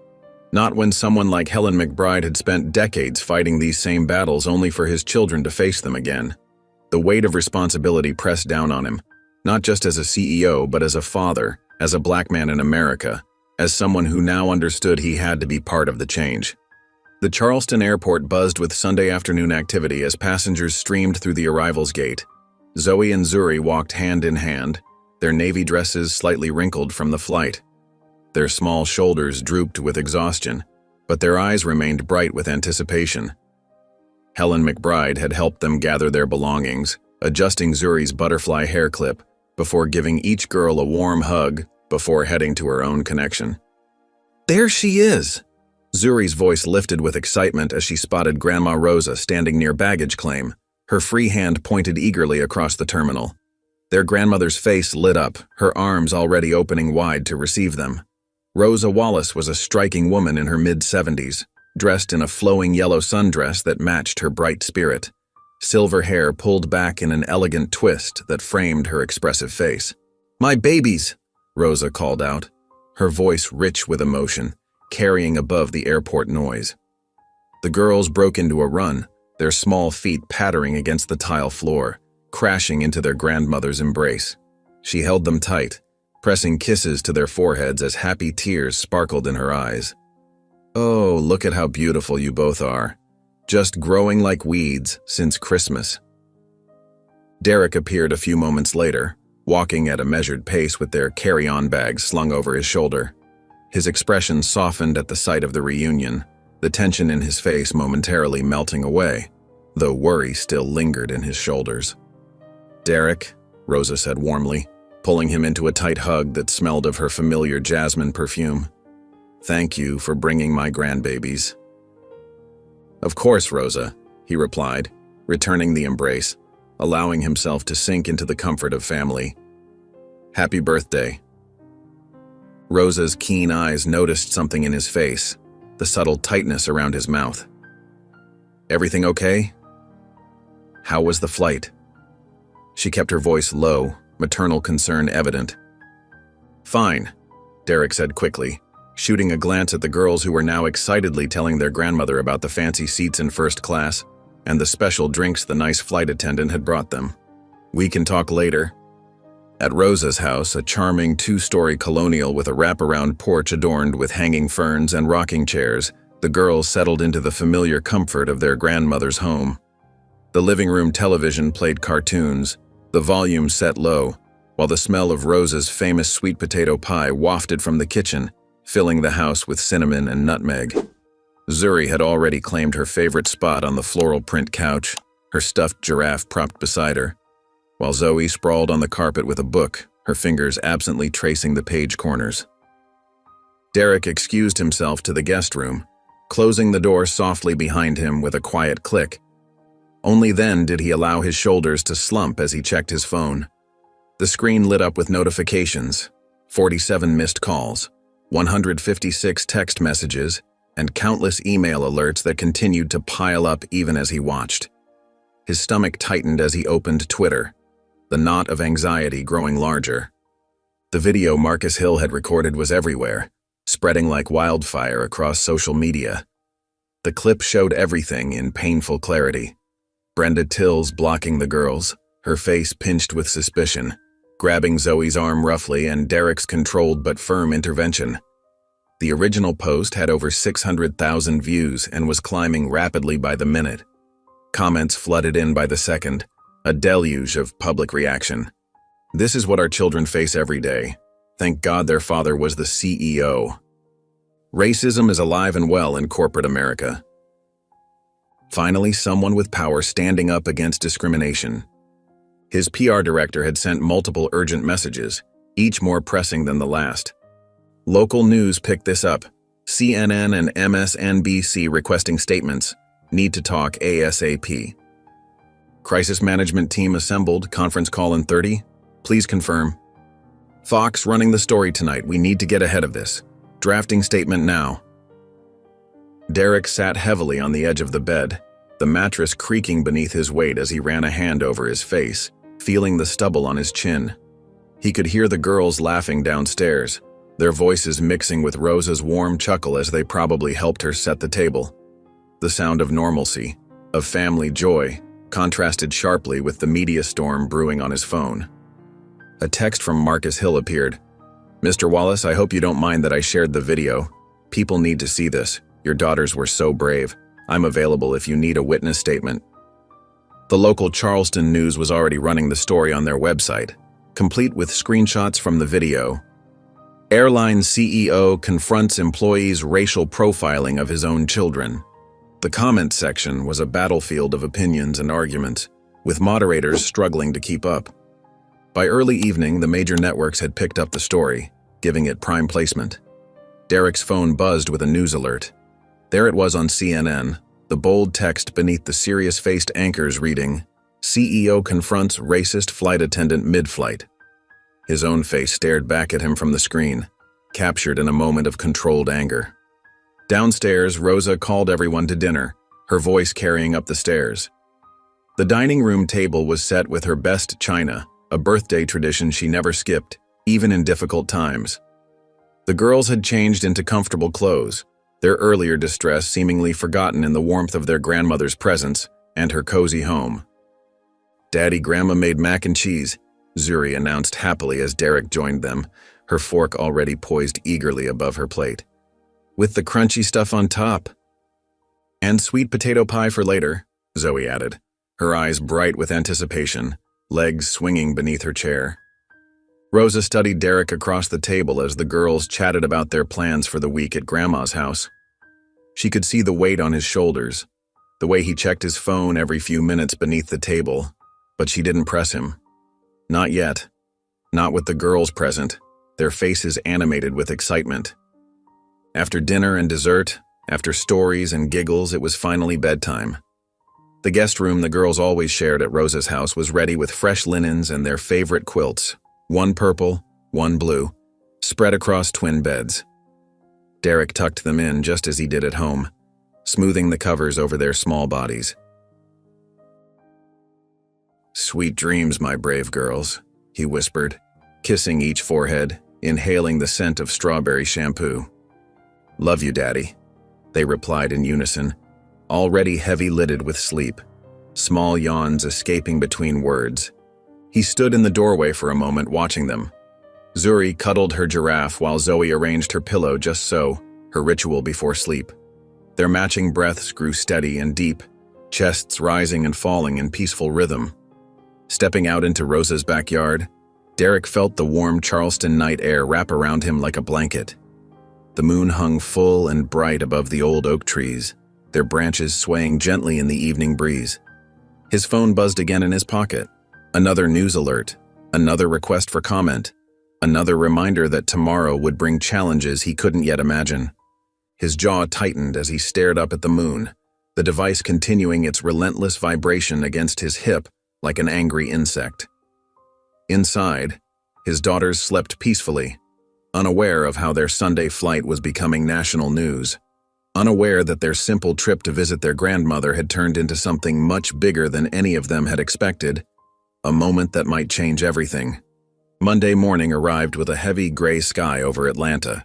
Speaker 1: Not when someone like Helen McBride had spent decades fighting these same battles only for his children to face them again. The weight of responsibility pressed down on him, not just as a CEO, but as a father, as a black man in America, as someone who now understood he had to be part of the change. The Charleston airport buzzed with Sunday afternoon activity as passengers streamed through the arrivals gate. Zoe and Zuri walked hand in hand, their navy dresses slightly wrinkled from the flight. Their small shoulders drooped with exhaustion, but their eyes remained bright with anticipation. Helen McBride had helped them gather their belongings, adjusting Zuri's butterfly hair clip, before giving each girl a warm hug before heading to her own connection. There she is! Zuri's voice lifted with excitement as she spotted Grandma Rosa standing near baggage claim, her free hand pointed eagerly across the terminal. Their grandmother's face lit up, her arms already opening wide to receive them. Rosa Wallace was a striking woman in her mid-70s, dressed in a flowing yellow sundress that matched her bright spirit, silver hair pulled back in an elegant twist that framed her expressive face. "My babies!" Rosa called out, her voice rich with emotion, carrying above the airport noise. The girls broke into a run, their small feet pattering against the tile floor, crashing into their grandmother's embrace. She held them tight, pressing kisses to their foreheads as happy tears sparkled in her eyes. "Oh, look at how beautiful you both are. Just growing like weeds since Christmas." Derek appeared a few moments later, walking at a measured pace with their carry-on bags slung over his shoulder. His expression softened at the sight of the reunion, the tension in his face momentarily melting away, though worry still lingered in his shoulders. "Derek," Rosa said warmly, pulling him into a tight hug that smelled of her familiar jasmine perfume. "Thank you for bringing my grandbabies." "Of course, Rosa," he replied, returning the embrace, allowing himself to sink into the comfort of family. "Happy birthday." Rosa's keen eyes noticed something in his face, the subtle tightness around his mouth. "Everything okay?" "How was the flight?" She kept her voice low, maternal concern evident. "Fine," Derek said quickly, shooting a glance at the girls who were now excitedly telling their grandmother about the fancy seats in first class and the special drinks the nice flight attendant had brought them. "We can talk later." At Rosa's house, a charming two-story colonial with a wraparound porch adorned with hanging ferns and rocking chairs, the girls settled into the familiar comfort of their grandmother's home. The living room television played cartoons, the volume set low, while the smell of Rosa's famous sweet potato pie wafted from the kitchen, filling the house with cinnamon and nutmeg. Zuri had already claimed her favorite spot on the floral print couch, her stuffed giraffe propped beside her, while Zoe sprawled on the carpet with a book, her fingers absently tracing the page corners. Derek excused himself to the guest room, closing the door softly behind him with a quiet click. Only then did he allow his shoulders to slump as he checked his phone. The screen lit up with notifications, 47 missed calls, 156 text messages, and countless email alerts that continued to pile up even as he watched. His stomach tightened as he opened Twitter, the knot of anxiety growing larger. The video Marcus Hill had recorded was everywhere, spreading like wildfire across social media. The clip showed everything in painful clarity. Brenda Tills blocking the girls, her face pinched with suspicion, grabbing Zoe's arm roughly, and Derek's controlled but firm intervention. The original post had over 600,000 views and was climbing rapidly by the minute. Comments flooded in by the second, a deluge of public reaction. "This is what our children face every day. Thank God their father was the CEO. Racism is alive and well in corporate America." Finally, someone with power standing up against discrimination. His PR director had sent multiple urgent messages, each more pressing than the last. Local news picked this up. CNN and MSNBC requesting statements. Need to talk ASAP. Crisis management team assembled, conference call in 30. Please confirm. Fox running the story tonight. We need to get ahead of this. Drafting statement now. Derek sat heavily on the edge of the bed, the mattress creaking beneath his weight as he ran a hand over his face, feeling the stubble on his chin. He could hear the girls laughing downstairs, their voices mixing with Rosa's warm chuckle as they probably helped her set the table. The sound of normalcy, of family joy, contrasted sharply with the media storm brewing on his phone. A text from Marcus Hill appeared. "Mr. Wallace, I hope you don't mind that I shared the video. People need to see this. Your daughters were so brave. I'm available if you need a witness statement." The local Charleston News was already running the story on their website, complete with screenshots from the video. Airline CEO confronts employees' racial profiling of his own children. The comments section was a battlefield of opinions and arguments, with moderators struggling to keep up. By early evening, the major networks had picked up the story, giving it prime placement. Derek's phone buzzed with a news alert. There it was on CNN, the bold text beneath the serious-faced anchors reading, "CEO confronts racist flight attendant mid-flight." His own face stared back at him from the screen, captured in a moment of controlled anger. Downstairs, Rosa called everyone to dinner, her voice carrying up the stairs. The dining room table was set with her best china, a birthday tradition she never skipped, even in difficult times. The girls had changed into comfortable clothes, their earlier distress seemingly forgotten in the warmth of their grandmother's presence and her cozy home. "Daddy, Grandma made mac and cheese," Zuri announced happily as Derek joined them, her fork already poised eagerly above her plate. "With the crunchy stuff on top." "And sweet potato pie for later," Zoe added, her eyes bright with anticipation, legs swinging beneath her chair. Rosa studied Derek across the table as the girls chatted about their plans for the week at Grandma's house. She could see the weight on his shoulders, the way he checked his phone every few minutes beneath the table, but she didn't press him. Not yet. Not with the girls present, their faces animated with excitement. After dinner and dessert, after stories and giggles, it was finally bedtime. The guest room the girls always shared at Rosa's house was ready with fresh linens and their favorite quilts, one purple, one blue, spread across twin beds. Derek tucked them in just as he did at home, smoothing the covers over their small bodies. "Sweet dreams, my brave girls," he whispered, kissing each forehead, inhaling the scent of strawberry shampoo. "Love you, Daddy," they replied in unison, already heavy-lidded with sleep, small yawns escaping between words. He stood in the doorway for a moment watching them. Zuri cuddled her giraffe while Zoe arranged her pillow just so, her ritual before sleep. Their matching breaths grew steady and deep, chests rising and falling in peaceful rhythm. Stepping out into Rosa's backyard, Derek felt the warm Charleston night air wrap around him like a blanket. The moon hung full and bright above the old oak trees, their branches swaying gently in the evening breeze. His phone buzzed again in his pocket. Another news alert, another request for comment, another reminder that tomorrow would bring challenges he couldn't yet imagine. His jaw tightened as he stared up at the moon, the device continuing its relentless vibration against his hip like an angry insect. Inside, his daughters slept peacefully, unaware of how their Sunday flight was becoming national news, unaware that their simple trip to visit their grandmother had turned into something much bigger than any of them had expected, a moment that might change everything. Monday morning arrived with a heavy gray sky over Atlanta.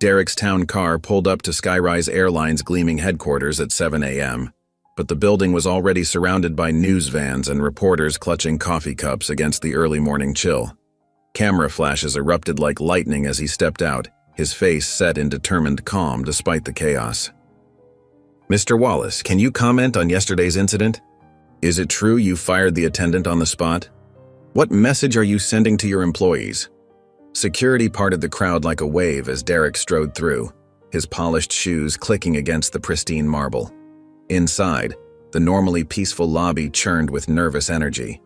Speaker 1: Derek's town car pulled up to Skyrise Airlines' gleaming headquarters at 7 a.m., but the building was already surrounded by news vans and reporters clutching coffee cups against the early morning chill. Camera flashes erupted like lightning as he stepped out, his face set in determined calm despite the chaos. "Mr. Wallace, can you comment on yesterday's incident? Is it true you fired the attendant on the spot? What message are you sending to your employees?" Security parted the crowd like a wave as Derek strode through, his polished shoes clicking against the pristine marble. Inside, the normally peaceful lobby churned with nervous energy.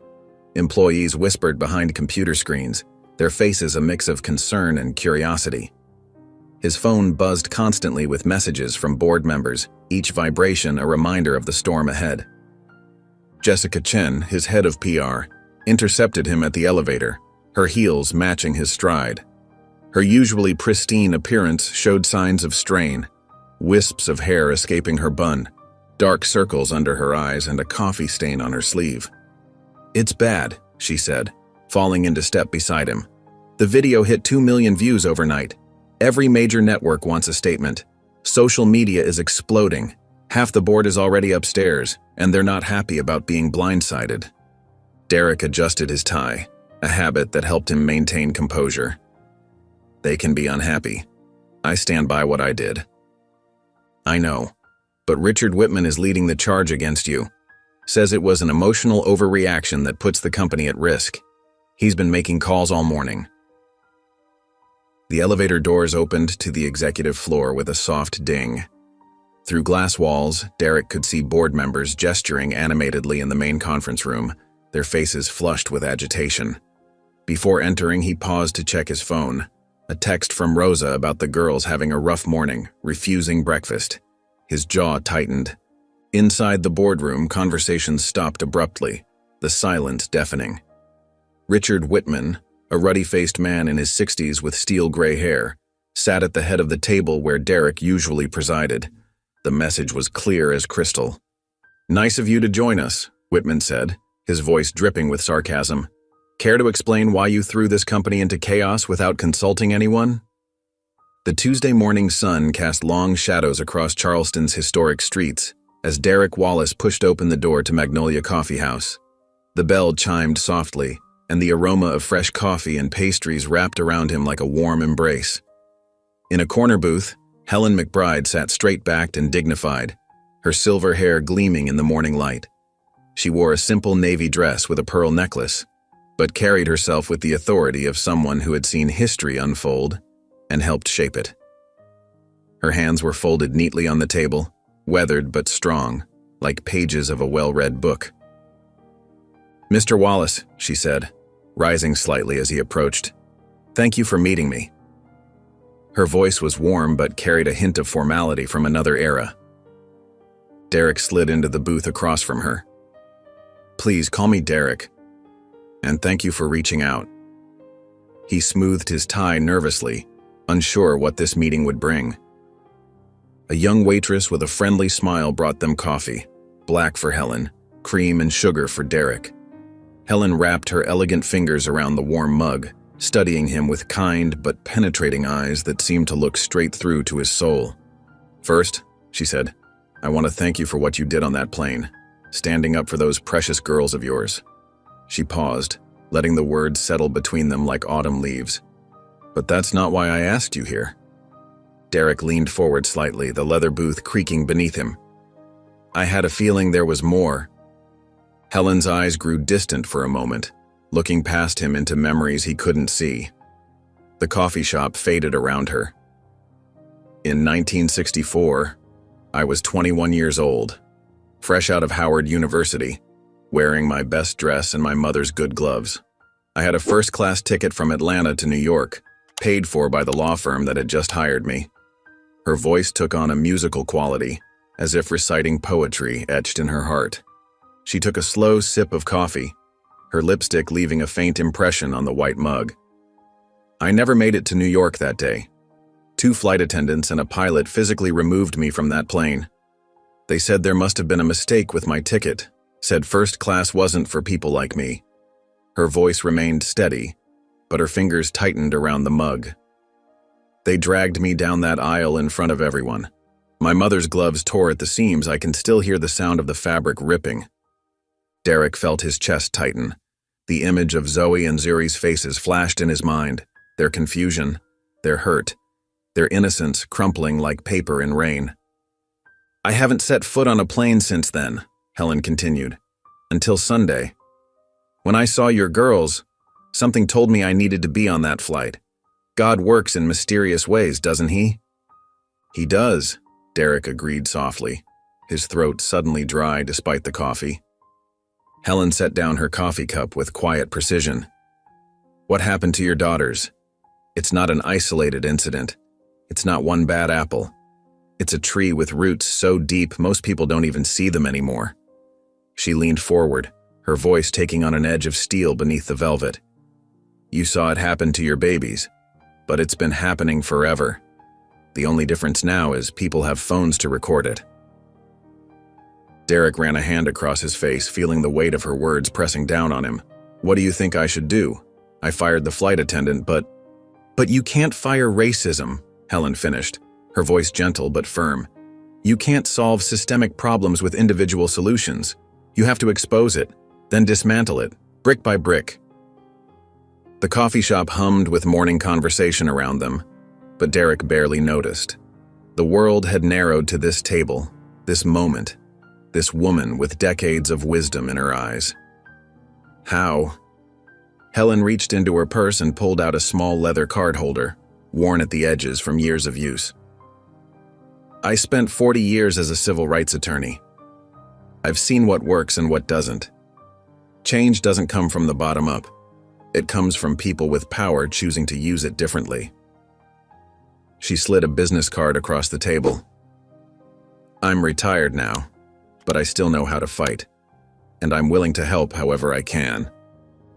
Speaker 1: Employees whispered behind computer screens, their faces a mix of concern and curiosity. His phone buzzed constantly with messages from board members, each vibration a reminder of the storm ahead. Jessica Chen, his head of PR, intercepted him at the elevator, her heels matching his stride. Her usually pristine appearance showed signs of strain, wisps of hair escaping her bun, dark circles under her eyes and a coffee stain on her sleeve. "It's bad," she said, falling into step beside him. "The video hit 2 million views overnight. Every major network wants a statement. Social media is exploding. Half the board is already upstairs, and they're not happy about being blindsided." Derek adjusted his tie, a habit that helped him maintain composure. "They can be unhappy. I stand by what I did." "I know, but Richard Whitman is leading the charge against you. Says it was an emotional overreaction that puts the company at risk. He's been making calls all morning." The elevator doors opened to the executive floor with a soft ding. Through glass walls, Derek could see board members gesturing animatedly in the main conference room, their faces flushed with agitation. Before entering, he paused to check his phone. A text from Rosa about the girls having a rough morning, refusing breakfast. His jaw tightened. Inside the boardroom, conversations stopped abruptly, the silence deafening. Richard Whitman, a ruddy-faced man in his 60s with steel-gray hair, sat at the head of the table where Derek usually presided. The message was clear as crystal. "Nice of you to join us," Whitman said, his voice dripping with sarcasm. "Care to explain why you threw this company into chaos without consulting anyone?" The Tuesday morning sun cast long shadows across Charleston's historic streets as Derek Wallace pushed open the door to Magnolia Coffee House. The bell chimed softly, and the aroma of fresh coffee and pastries wrapped around him like a warm embrace. In a corner booth, Helen McBride sat straight-backed and dignified, her silver hair gleaming in the morning light. She wore a simple navy dress with a pearl necklace, but carried herself with the authority of someone who had seen history unfold and helped shape it. Her hands were folded neatly on the table, weathered but strong, like pages of a well-read book. "Mr. Wallace," she said, rising slightly as he approached, "thank you for meeting me." Her voice was warm but carried a hint of formality from another era. Derek slid into the booth across from her. "Please call me Derek, and thank you for reaching out." He smoothed his tie nervously, unsure what this meeting would bring. A young waitress with a friendly smile brought them coffee, black for Helen, cream and sugar for Derek. Helen wrapped her elegant fingers around the warm mug, studying him with kind but penetrating eyes that seemed to look straight through to his soul. "First," she said, "I want to thank you for what you did on that plane, standing up for those precious girls of yours." She paused, letting the words settle between them like autumn leaves. "But that's not why I asked you here." Derek leaned forward slightly, the leather booth creaking beneath him. "I had a feeling there was more." Helen's eyes grew distant for a moment, looking past him into memories he couldn't see. The coffee shop faded around her. "In 1964, I was 21 years old, fresh out of Howard University, wearing my best dress and my mother's good gloves. I had a first-class ticket from Atlanta to New York, paid for by the law firm that had just hired me." Her voice took on a musical quality, as if reciting poetry etched in her heart. She took a slow sip of coffee, her lipstick leaving a faint impression on the white mug. "I never made it to New York that day. 2 flight attendants and a pilot physically removed me from that plane. They said there must have been a mistake with my ticket, said first class wasn't for people like me." Her voice remained steady, but her fingers tightened around the mug. "They dragged me down that aisle in front of everyone. My mother's gloves tore at the seams. I can still hear the sound of the fabric ripping." Derek felt his chest tighten. The image of Zoe and Zuri's faces flashed in his mind, their confusion, their hurt, their innocence crumpling like paper in rain. "I haven't set foot on a plane since then," Helen continued, "until Sunday. When I saw your girls, something told me I needed to be on that flight. God works in mysterious ways, doesn't he?" "He does," Derek agreed softly, his throat suddenly dry despite the coffee. Helen set down her coffee cup with quiet precision. "What happened to your daughters? It's not an isolated incident. It's not one bad apple. It's a tree with roots so deep most people don't even see them anymore." She leaned forward, her voice taking on an edge of steel beneath the velvet. "You saw it happen to your babies, but it's been happening forever. The only difference now is people have phones to record it." Derek ran a hand across his face, feeling the weight of her words pressing down on him. "What do you think I should do? I fired the flight attendant, but you can't fire racism," Helen finished, her voice gentle but firm. "You can't solve systemic problems with individual solutions. You have to expose it, then dismantle it, brick by brick." The coffee shop hummed with morning conversation around them, but Derek barely noticed. The world had narrowed to this table, this moment, this woman with decades of wisdom in her eyes. "How?" Helen reached into her purse and pulled out a small leather card holder, worn at the edges from years of use. "I spent 40 years as a civil rights attorney. I've seen what works and what doesn't. Change doesn't come from the bottom up. It comes from people with power choosing to use it differently." She slid a business card across the table. "I'm retired now, but I still know how to fight, and I'm willing to help however I can."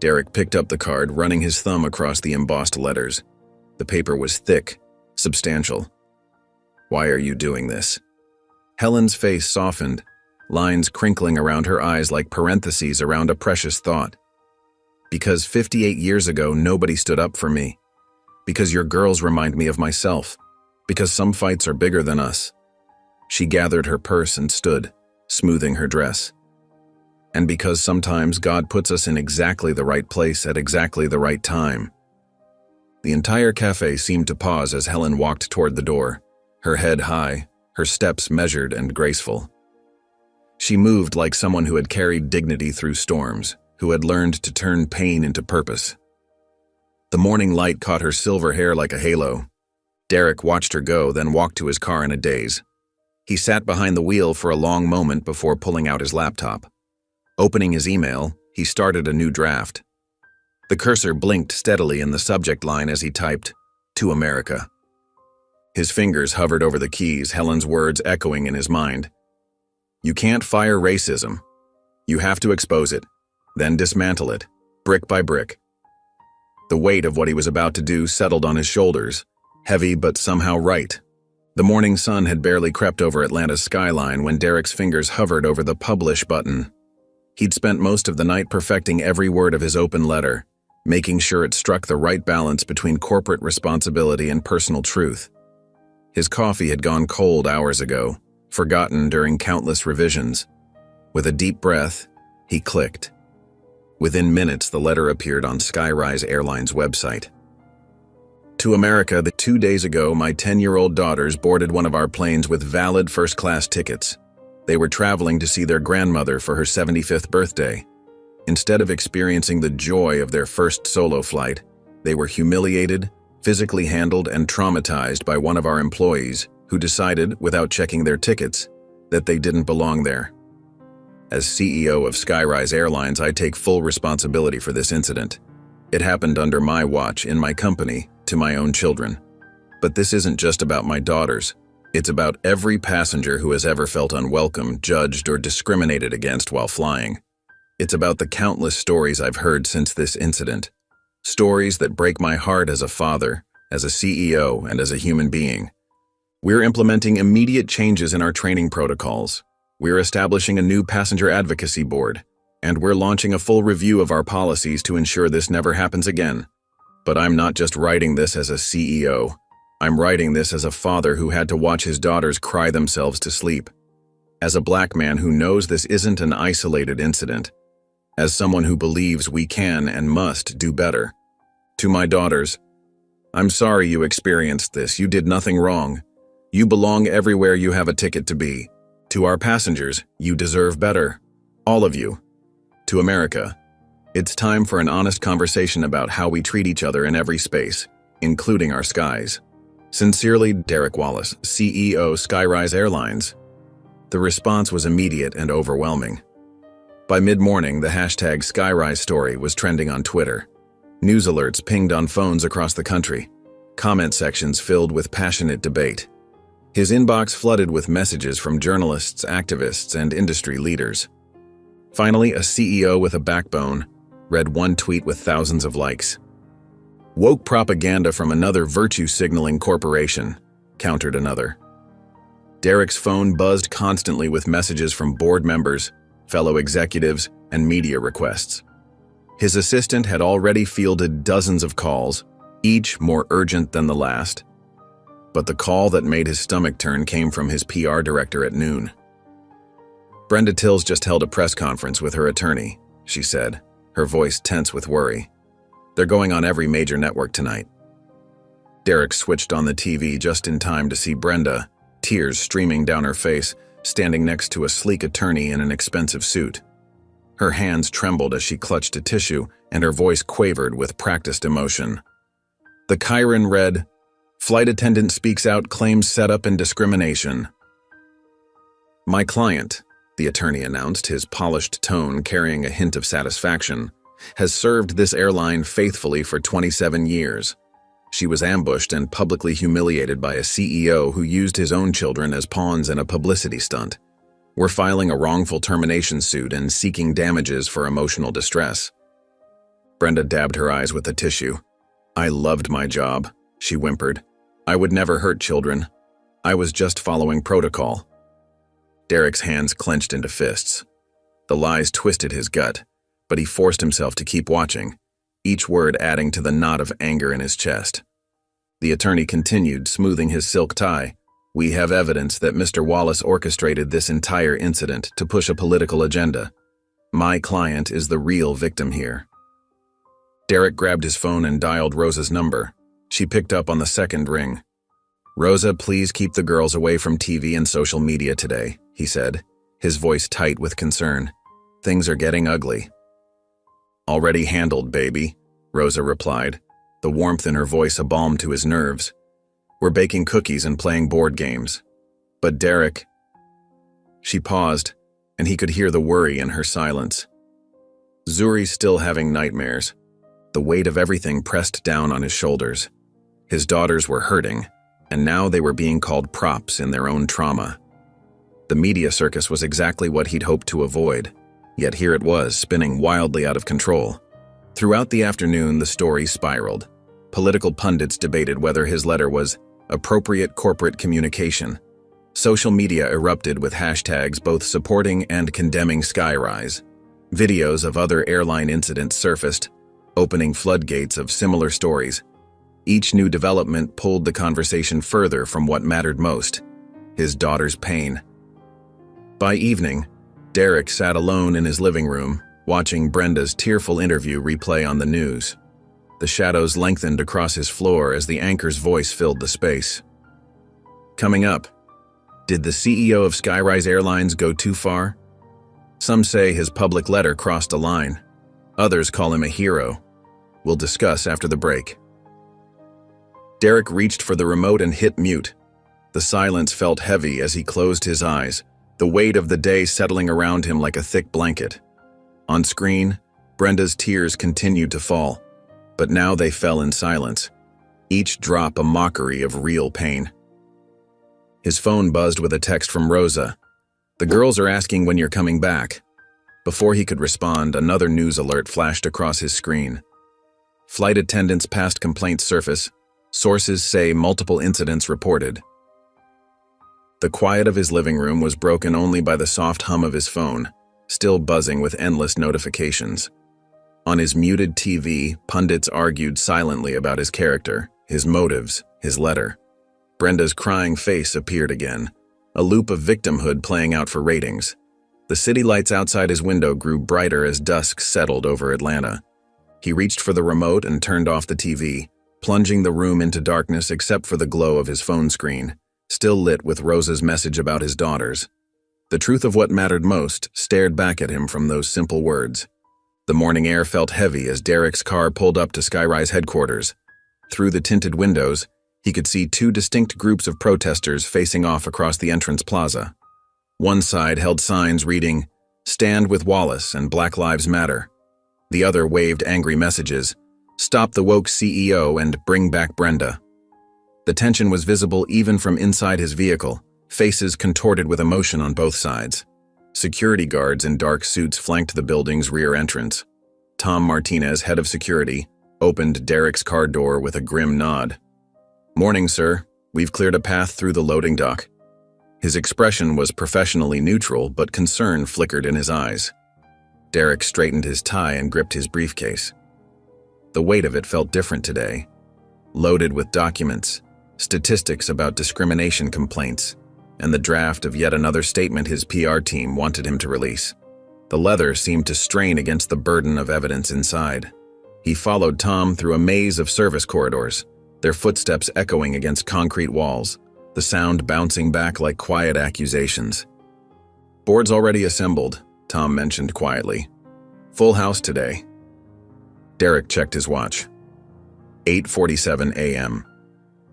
Speaker 1: Derek picked up the card, running his thumb across the embossed letters. The paper was thick, substantial. "Why are you doing this?" Helen's face softened, lines crinkling around her eyes like parentheses around a precious thought. "Because 58 years ago, nobody stood up for me. Because your girls remind me of myself. Because some fights are bigger than us." She gathered her purse and stood, smoothing her dress. "And because sometimes God puts us in exactly the right place at exactly the right time." The entire cafe seemed to pause as Helen walked toward the door, her head high, her steps measured and graceful. She moved like someone who had carried dignity through storms, who had learned to turn pain into purpose. The morning light caught her silver hair like a halo. Derek watched her go, then walked to his car in a daze. He sat behind the wheel for a long moment before pulling out his laptop. Opening his email, he started a new draft. The cursor blinked steadily in the subject line as he typed, "To America." His fingers hovered over the keys, Helen's words echoing in his mind. "You can't fire racism. You have to expose it, then dismantle it, brick by brick." The weight of what he was about to do settled on his shoulders, heavy but somehow right. The morning sun had barely crept over Atlanta's skyline when Derek's fingers hovered over the publish button. He'd spent most of the night perfecting every word of his open letter, making sure it struck the right balance between corporate responsibility and personal truth. His coffee had gone cold hours ago, forgotten during countless revisions. With a deep breath, he clicked. Within minutes, the letter appeared on Skyrise Airlines' website. To America, 2 days ago, my 10-year-old daughters boarded one of our planes with valid first-class tickets. They were traveling to see their grandmother for her 75th birthday. Instead of experiencing the joy of their first solo flight, they were humiliated, physically handled, and traumatized by one of our employees who decided, without checking their tickets, that they didn't belong there. As CEO of Skyrise Airlines, I take full responsibility for this incident. It happened under my watch, in my company, to my own children. But this isn't just about my daughters. It's about every passenger who has ever felt unwelcome, judged, or discriminated against while flying. It's about the countless stories I've heard since this incident. Stories that break my heart as a father, as a CEO, and as a human being. We're implementing immediate changes in our training protocols. We're establishing a new passenger advocacy board, and we're launching a full review of our policies to ensure this never happens again. But I'm not just writing this as a CEO. I'm writing this as a father who had to watch his daughters cry themselves to sleep. As a Black man who knows this isn't an isolated incident. As someone who believes we can and must do better. To my daughters, I'm sorry you experienced this. You did nothing wrong. You belong everywhere you have a ticket to be. To our passengers, you deserve better. All of you. To America, it's time for an honest conversation about how we treat each other in every space, including our skies. Sincerely, Derek Wallace, CEO, Skyrise Airlines. The response was immediate and overwhelming. By mid-morning, the hashtag Skyrise story was trending on Twitter. News alerts pinged on phones across the country. Comment sections filled with passionate debate. His inbox flooded with messages from journalists, activists, and industry leaders. Finally, a CEO with a backbone read one tweet with thousands of likes. Woke propaganda from another virtue-signaling corporation, countered another. Derek's phone buzzed constantly with messages from board members, fellow executives, and media requests. His assistant had already fielded dozens of calls, each more urgent than the last. But the call that made his stomach turn came from his PR director at noon. Brenda Tills just held a press conference with her attorney, she said, her voice tense with worry. They're going on every major network tonight. Derek switched on the TV just in time to see Brenda, tears streaming down her face, standing next to a sleek attorney in an expensive suit. Her hands trembled as she clutched a tissue, and her voice quavered with practiced emotion. The Chiron read, "Flight attendant speaks out, claims setup and discrimination." "My client," the attorney announced, his polished tone carrying a hint of satisfaction, "has served this airline faithfully for 27 years. She was ambushed and publicly humiliated by a CEO who used his own children as pawns in a publicity stunt. We're filing a wrongful termination suit and seeking damages for emotional distress." Brenda dabbed her eyes with a tissue. "I loved my job," she whimpered. "I would never hurt children. I was just following protocol." Derek's hands clenched into fists. The lies twisted his gut, but he forced himself to keep watching, each word adding to the knot of anger in his chest. The attorney continued, smoothing his silk tie. "We have evidence that Mr. Wallace orchestrated this entire incident to push a political agenda. My client is the real victim here." Derek grabbed his phone and dialed Rosa's number. She picked up on the second ring. "Rosa, please keep the girls away from TV and social media today," he said, his voice tight with concern. "Things are getting ugly." "Already handled, baby," Rosa replied, the warmth in her voice a balm to his nerves. "We're baking cookies and playing board games." "But Derek..." She paused, and he could hear the worry in her silence. Zuri's still having nightmares. The weight of everything pressed down on his shoulders. His daughters were hurting, and now they were being called props in their own trauma. The media circus was exactly what he'd hoped to avoid, yet here it was, spinning wildly out of control. Throughout the afternoon, the story spiraled. Political pundits debated whether his letter was appropriate corporate communication. Social media erupted with hashtags both supporting and condemning Skyrise. Videos of other airline incidents surfaced, opening floodgates of similar stories. Each new development pulled the conversation further from what mattered most: his daughter's pain. By evening, Derek sat alone in his living room, watching Brenda's tearful interview replay on the news. The shadows lengthened across his floor as the anchor's voice filled the space. Coming up, did the CEO of Skyrise Airlines go too far? Some say his public letter crossed a line. Others call him a hero. We'll discuss after the break. Derek reached for the remote and hit mute. The silence felt heavy as he closed his eyes, the weight of the day settling around him like a thick blanket. On screen, Brenda's tears continued to fall, but now they fell in silence, each drop a mockery of real pain. His phone buzzed with a text from Rosa. "The girls are asking when you're coming back." Before he could respond, another news alert flashed across his screen. Flight attendants' past complaints surface. Sources say multiple incidents reported. The quiet of his living room was broken only by the soft hum of his phone, still buzzing with endless notifications. On his muted TV, pundits argued silently about his character, his motives, his letter. Brenda's crying face appeared again, a loop of victimhood playing out for ratings. The city lights outside his window grew brighter as dusk settled over Atlanta. He reached for the remote and turned off the TV, plunging the room into darkness except for the glow of his phone screen, still lit with Rosa's message about his daughters. The truth of what mattered most stared back at him from those simple words. The morning air felt heavy as Derek's car pulled up to Skyrise headquarters. Through the tinted windows, he could see two distinct groups of protesters facing off across the entrance plaza. One side held signs reading, "Stand with Wallace" and "Black Lives Matter." The other waved angry messages, "Stop the woke CEO" and "Bring back Brenda." The tension was visible even from inside his vehicle, faces contorted with emotion on both sides. Security guards in dark suits flanked the building's rear entrance. Tom Martinez, head of security, opened Derek's car door with a grim nod. "Morning, sir. We've cleared a path through the loading dock." His expression was professionally neutral, but concern flickered in his eyes. Derek straightened his tie and gripped his briefcase. The weight of it felt different today, loaded with documents, statistics about discrimination complaints, and the draft of yet another statement his PR team wanted him to release. The leather seemed to strain against the burden of evidence inside. He followed Tom through a maze of service corridors, their footsteps echoing against concrete walls, the sound bouncing back like quiet accusations. "Board's already assembled," Tom mentioned quietly. "Full house today." Derek checked his watch. 8:47 a.m.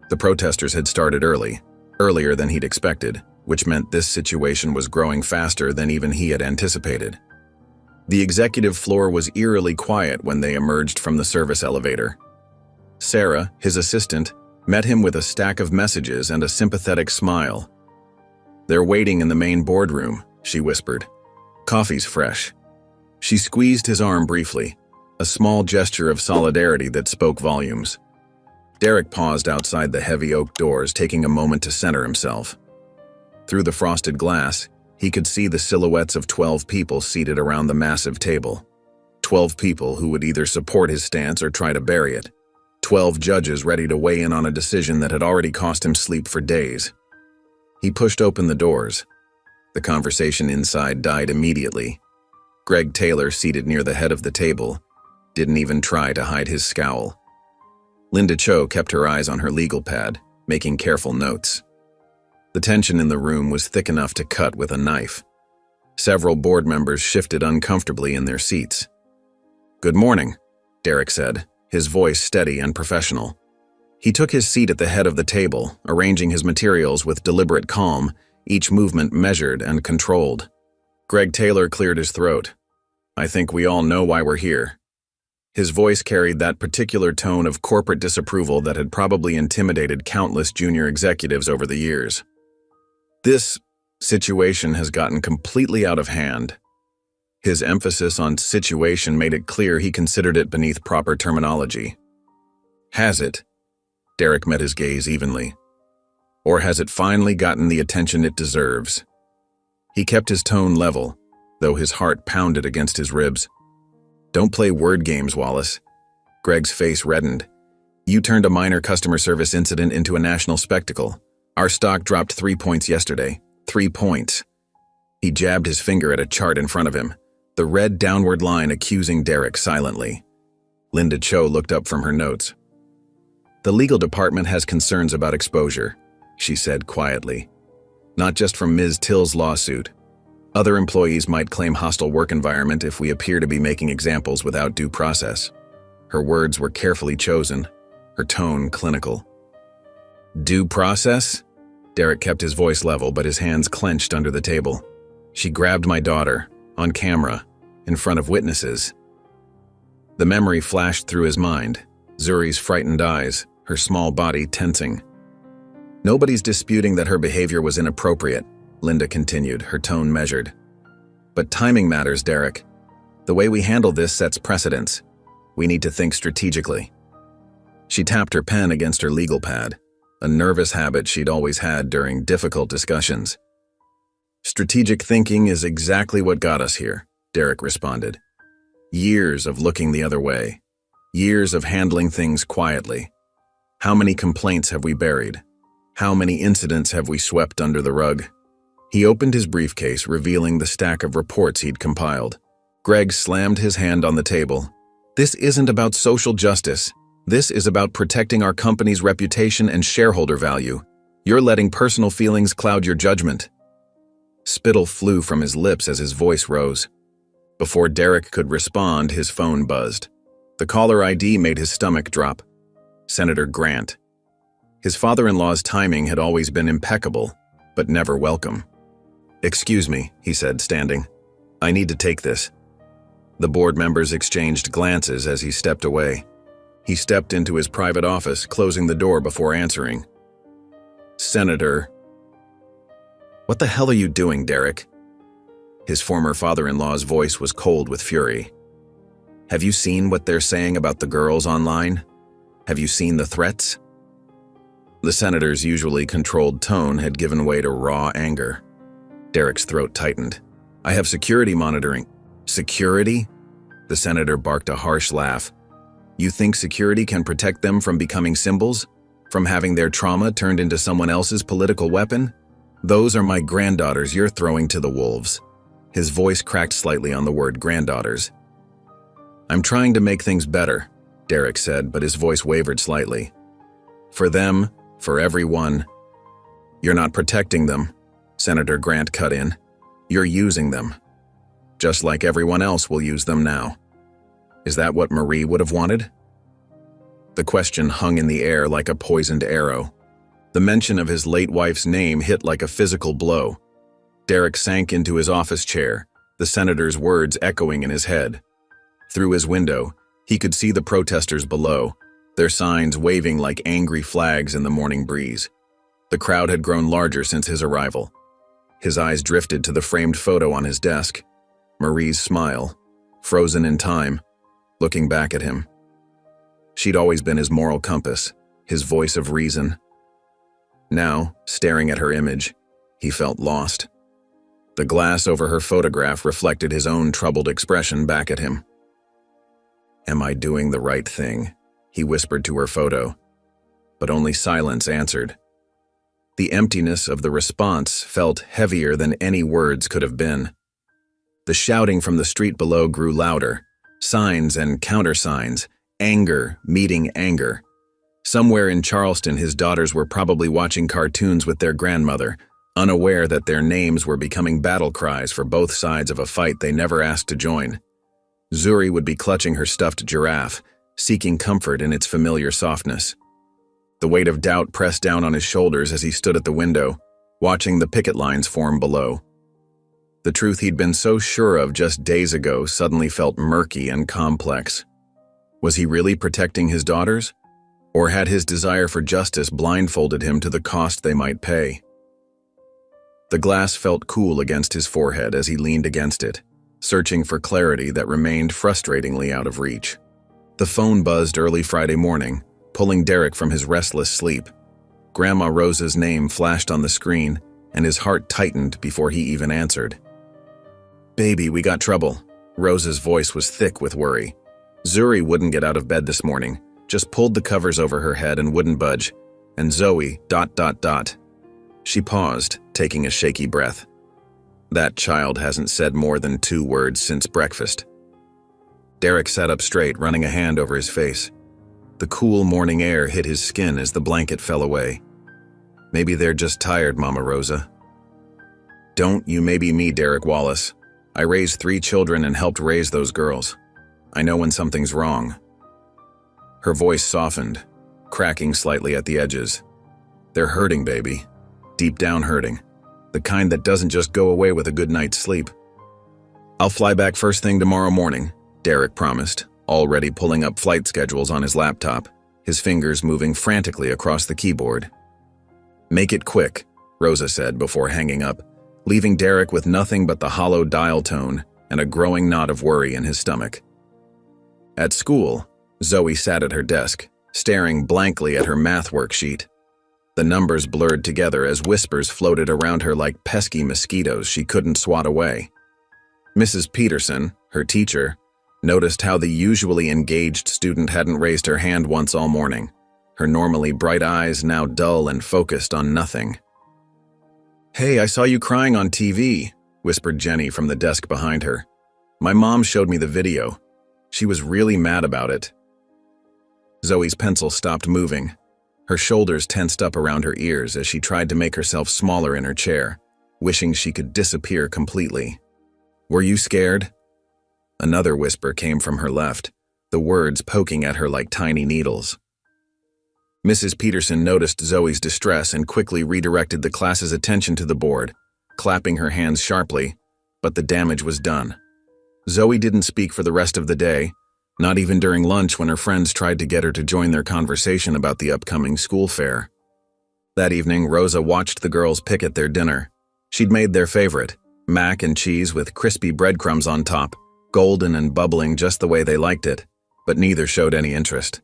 Speaker 1: The protesters had started early, earlier than he'd expected, which meant this situation was growing faster than even he had anticipated. The executive floor was eerily quiet when they emerged from the service elevator. Sarah, his assistant, met him with a stack of messages and a sympathetic smile. "They're waiting in the main boardroom," she whispered. "Coffee's fresh." She squeezed his arm briefly, a small gesture of solidarity that spoke volumes. Derek paused outside the heavy oak doors, taking a moment to center himself. Through the frosted glass, he could see the silhouettes of 12 people seated around the massive table. 12 people who would either support his stance or try to bury it. 12 judges ready to weigh in on a decision that had already cost him sleep for days. He pushed open the doors. The conversation inside died immediately. Greg Taylor, seated near the head of the table, didn't even try to hide his scowl. Linda Cho kept her eyes on her legal pad, making careful notes. The tension in the room was thick enough to cut with a knife. Several board members shifted uncomfortably in their seats. "Good morning," Derek said, his voice steady and professional. He took his seat at the head of the table, arranging his materials with deliberate calm, each movement measured and controlled. Greg Taylor cleared his throat. "I think we all know why we're here." His voice carried that particular tone of corporate disapproval that had probably intimidated countless junior executives over the years. "This situation has gotten completely out of hand." His emphasis on situation made it clear he considered it beneath proper terminology. "Has it?" Derek met his gaze evenly. "Or has it finally gotten the attention it deserves?" He kept his tone level, though his heart pounded against his ribs. "Don't play word games, Wallace. Greg's face reddened. "You turned a minor customer service incident into a national spectacle. Our stock dropped 3 points yesterday. 3 points." He jabbed his finger at a chart in front of him, the red downward line accusing Derek silently. Linda Cho looked up from her notes. "The legal department has concerns about exposure," she said quietly. "Not just from Ms. Till's lawsuit. Other employees might claim hostile work environment if we appear to be making examples without due process." Her words were carefully chosen, her tone clinical. "Due process?" Derek kept his voice level, but his hands clenched under the table. "She grabbed my daughter, on camera, in front of witnesses." The memory flashed through his mind, Zuri's frightened eyes, her small body tensing. "Nobody's disputing that her behavior was inappropriate," Linda continued, her tone measured. "But timing matters, Derek. The way we handle this sets precedents. We need to think strategically." She tapped her pen against her legal pad, a nervous habit she'd always had during difficult discussions. "Strategic thinking is exactly what got us here," Derek responded. "Years of looking the other way. Years of handling things quietly. How many complaints have we buried? How many incidents have we swept under the rug?" He opened his briefcase, revealing the stack of reports he'd compiled. Greg slammed his hand on the table. "This isn't about social justice. This is about protecting our company's reputation and shareholder value. You're letting personal feelings cloud your judgment." Spittle flew from his lips as his voice rose. Before Derek could respond, his phone buzzed. The caller ID made his stomach drop. Senator Grant. His father-in-law's timing had always been impeccable, but never welcome. "Excuse me," he said, standing. "I need to take this." The board members exchanged glances as he stepped away. He stepped into his private office, closing the door before answering. "Senator." "What the hell are you doing, Derek?" His former father-in-law's voice was cold with fury. "Have you seen what they're saying about the girls online? Have you seen the threats?" The senator's usually controlled tone had given way to raw anger. Derek's throat tightened. "I have security monitoring." "Security?" The senator barked a harsh laugh. "You think security can protect them from becoming symbols? From having their trauma turned into someone else's political weapon? Those are my granddaughters you're throwing to the wolves." His voice cracked slightly on the word granddaughters. "I'm trying to make things better," Derek said, but his voice wavered slightly. "For them, for everyone." "You're not protecting them," Senator Grant cut in. "You're using them. Just like everyone else will use them now. Is that what Marie would have wanted?" The question hung in the air like a poisoned arrow. The mention of his late wife's name hit like a physical blow. Derek sank into his office chair, the senator's words echoing in his head. Through his window, he could see the protesters below, their signs waving like angry flags in the morning breeze. The crowd had grown larger since his arrival. His eyes drifted to the framed photo on his desk. Marie's smile, frozen in time, looking back at him. She'd always been his moral compass, his voice of reason. Now, staring at her image, he felt lost. The glass over her photograph reflected his own troubled expression back at him. "Am I doing the right thing?" he whispered to her photo. But only silence answered. The emptiness of the response felt heavier than any words could have been. The shouting from the street below grew louder, signs and countersigns, anger meeting anger. Somewhere in Charleston, his daughters were probably watching cartoons with their grandmother, unaware that their names were becoming battle cries for both sides of a fight they never asked to join. Zuri would be clutching her stuffed giraffe, seeking comfort in its familiar softness. The weight of doubt pressed down on his shoulders as he stood at the window, watching the picket lines form below. The truth he'd been so sure of just days ago suddenly felt murky and complex. Was he really protecting his daughters? Or had his desire for justice blindfolded him to the cost they might pay? The glass felt cool against his forehead as he leaned against it, searching for clarity that remained frustratingly out of reach. The phone buzzed early Friday morning, pulling Derek from his restless sleep. Grandma Rosa's name flashed on the screen, and his heart tightened before he even answered. "Baby, we got trouble." Rosa's voice was thick with worry. Zuri wouldn't get out of bed this morning, just pulled the covers over her head and wouldn't budge. And Zoe, ... She paused, taking a shaky breath. That child hasn't said more than 2 words since breakfast. Derek sat up straight, running a hand over his face. The cool morning air hit his skin as the blanket fell away. Maybe they're just tired, Mama Rosa. Don't you maybe me, Derek Wallace. I raised 3 children and helped raise those girls. I know when something's wrong. Her voice softened, cracking slightly at the edges. They're hurting, baby. Deep down hurting. The kind that doesn't just go away with a good night's sleep. I'll fly back first thing tomorrow morning, Derek promised, already pulling up flight schedules on his laptop, his fingers moving frantically across the keyboard. Make it quick, Rosa said before hanging up, leaving Derek with nothing but the hollow dial tone and a growing knot of worry in his stomach. At school, Zoe sat at her desk, staring blankly at her math worksheet. The numbers blurred together as whispers floated around her like pesky mosquitoes she couldn't swat away. Mrs. Peterson, her teacher, noticed how the usually engaged student hadn't raised her hand once all morning, her normally bright eyes now dull and focused on nothing. "Hey, I saw you crying on TV," whispered Jenny from the desk behind her. "My mom showed me the video. She was really mad about it." Zoe's pencil stopped moving. Her shoulders tensed up around her ears as she tried to make herself smaller in her chair, wishing she could disappear completely. "Were you scared?" Another whisper came from her left, the words poking at her like tiny needles. Mrs. Peterson noticed Zoe's distress and quickly redirected the class's attention to the board, clapping her hands sharply, but the damage was done. Zoe didn't speak for the rest of the day, not even during lunch when her friends tried to get her to join their conversation about the upcoming school fair. That evening, Rosa watched the girls pick at their dinner. She'd made their favorite, mac and cheese with crispy breadcrumbs on top, golden and bubbling just the way they liked it, but neither showed any interest.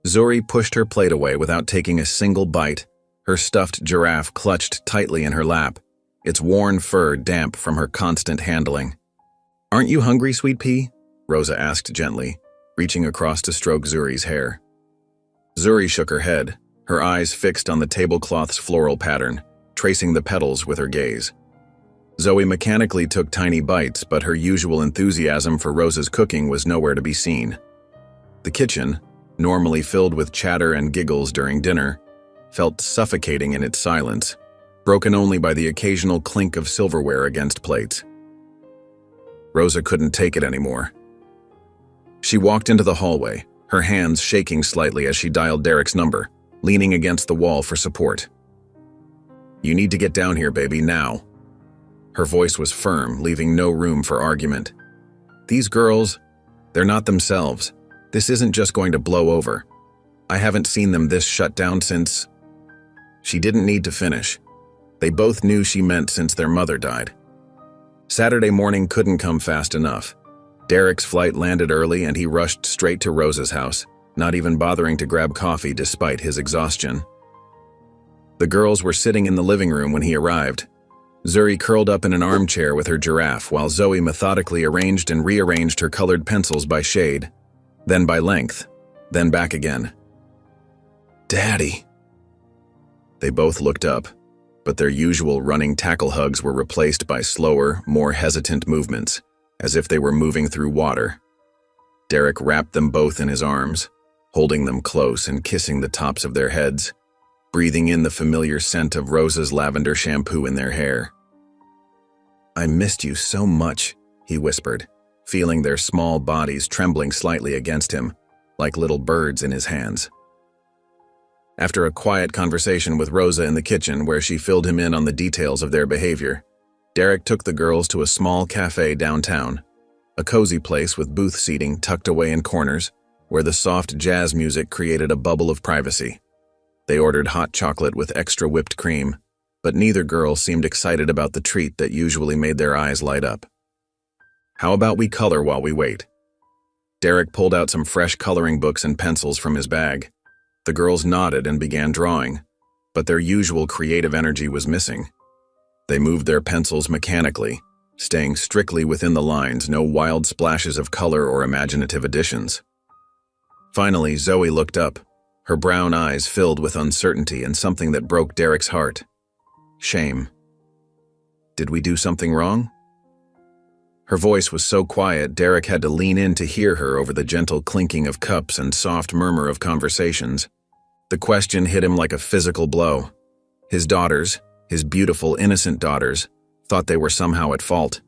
Speaker 1: Zuri pushed her plate away without taking a single bite, her stuffed giraffe clutched tightly in her lap, its worn fur damp from her constant handling. "Aren't you hungry, Sweet Pea?" Rosa asked gently, reaching across to stroke Zuri's hair. Zuri shook her head, her eyes fixed on the tablecloth's floral pattern, tracing the petals with her gaze. Zoe mechanically took tiny bites, but her usual enthusiasm for Rosa's cooking was nowhere to be seen. The kitchen, normally filled with chatter and giggles during dinner, felt suffocating in its silence, broken only by the occasional clink of silverware against plates. Rosa couldn't take it anymore. She walked into the hallway, her hands shaking slightly as she dialed Derek's number, leaning against the wall for support. "You need to get down here, baby, now." Her voice was firm, leaving no room for argument. "These girls, they're not themselves. This isn't just going to blow over. I haven't seen them this shut down since..." She didn't need to finish. They both knew she meant since their mother died. Saturday morning couldn't come fast enough. Derek's flight landed early and he rushed straight to Rosa's house, not even bothering to grab coffee despite his exhaustion. The girls were sitting in the living room when he arrived. Zuri curled up in an armchair with her giraffe while Zoe methodically arranged and rearranged her colored pencils by shade, then by length, then back again. "Daddy." They both looked up, but their usual running tackle hugs were replaced by slower, more hesitant movements, as if they were moving through water. Derek wrapped them both in his arms, holding them close and kissing the tops of their heads, breathing in the familiar scent of Rosa's lavender shampoo in their hair. "I missed you so much," he whispered, feeling their small bodies trembling slightly against him, like little birds in his hands. After a quiet conversation with Rosa in the kitchen where she filled him in on the details of their behavior, Derek took the girls to a small cafe downtown, a cozy place with booth seating tucked away in corners, where the soft jazz music created a bubble of privacy. They ordered hot chocolate with extra whipped cream, but neither girl seemed excited about the treat that usually made their eyes light up. "How about we color while we wait?" Derek pulled out some fresh coloring books and pencils from his bag. The girls nodded and began drawing, but their usual creative energy was missing. They moved their pencils mechanically, staying strictly within the lines, no wild splashes of color or imaginative additions. Finally, Zoe looked up, her brown eyes filled with uncertainty and something that broke Derek's heart. Shame. Did we do something wrong? Her voice was so quiet, Derek had to lean in to hear her over the gentle clinking of cups and soft murmur of conversations. The question hit him like a physical blow. His daughters, his beautiful, innocent daughters, thought they were somehow at fault.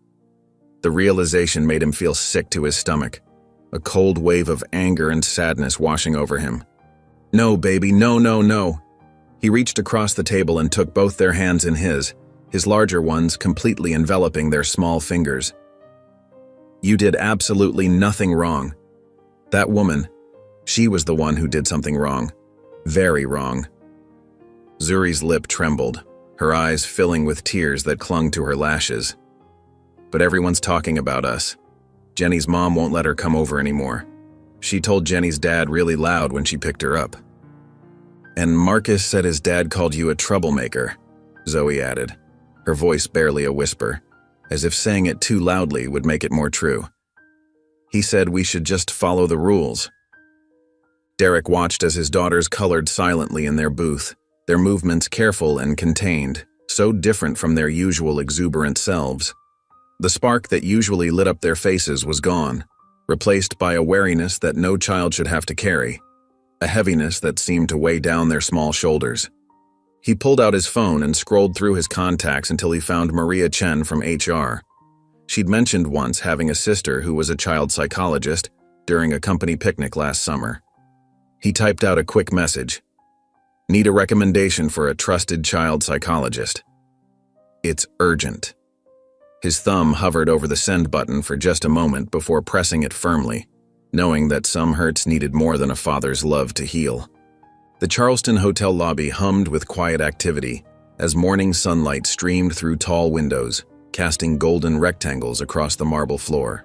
Speaker 1: The realization made him feel sick to his stomach, a cold wave of anger and sadness washing over him. No, baby, no, no, no. He reached across the table and took both their hands in his larger ones completely enveloping their small fingers. You did absolutely nothing wrong. That woman, she was the one who did something wrong. Very wrong. Zuri's lip trembled, her eyes filling with tears that clung to her lashes. But everyone's talking about us. Jenny's mom won't let her come over anymore. She told Jenny's dad really loud when she picked her up. And Marcus said his dad called you a troublemaker, Zoe added, her voice barely a whisper, as if saying it too loudly would make it more true. He said we should just follow the rules. Derek watched as his daughters colored silently in their booth, their movements careful and contained, so different from their usual exuberant selves. The spark that usually lit up their faces was gone, replaced by a wariness that no child should have to carry, a heaviness that seemed to weigh down their small shoulders. He pulled out his phone and scrolled through his contacts until he found Maria Chen from HR. She'd mentioned once having a sister who was a child psychologist during a company picnic last summer. He typed out a quick message. Need a recommendation for a trusted child psychologist. It's urgent. His thumb hovered over the send button for just a moment before pressing it firmly, knowing that some hurts needed more than a father's love to heal. The Charleston Hotel lobby hummed with quiet activity as morning sunlight streamed through tall windows, casting golden rectangles across the marble floor.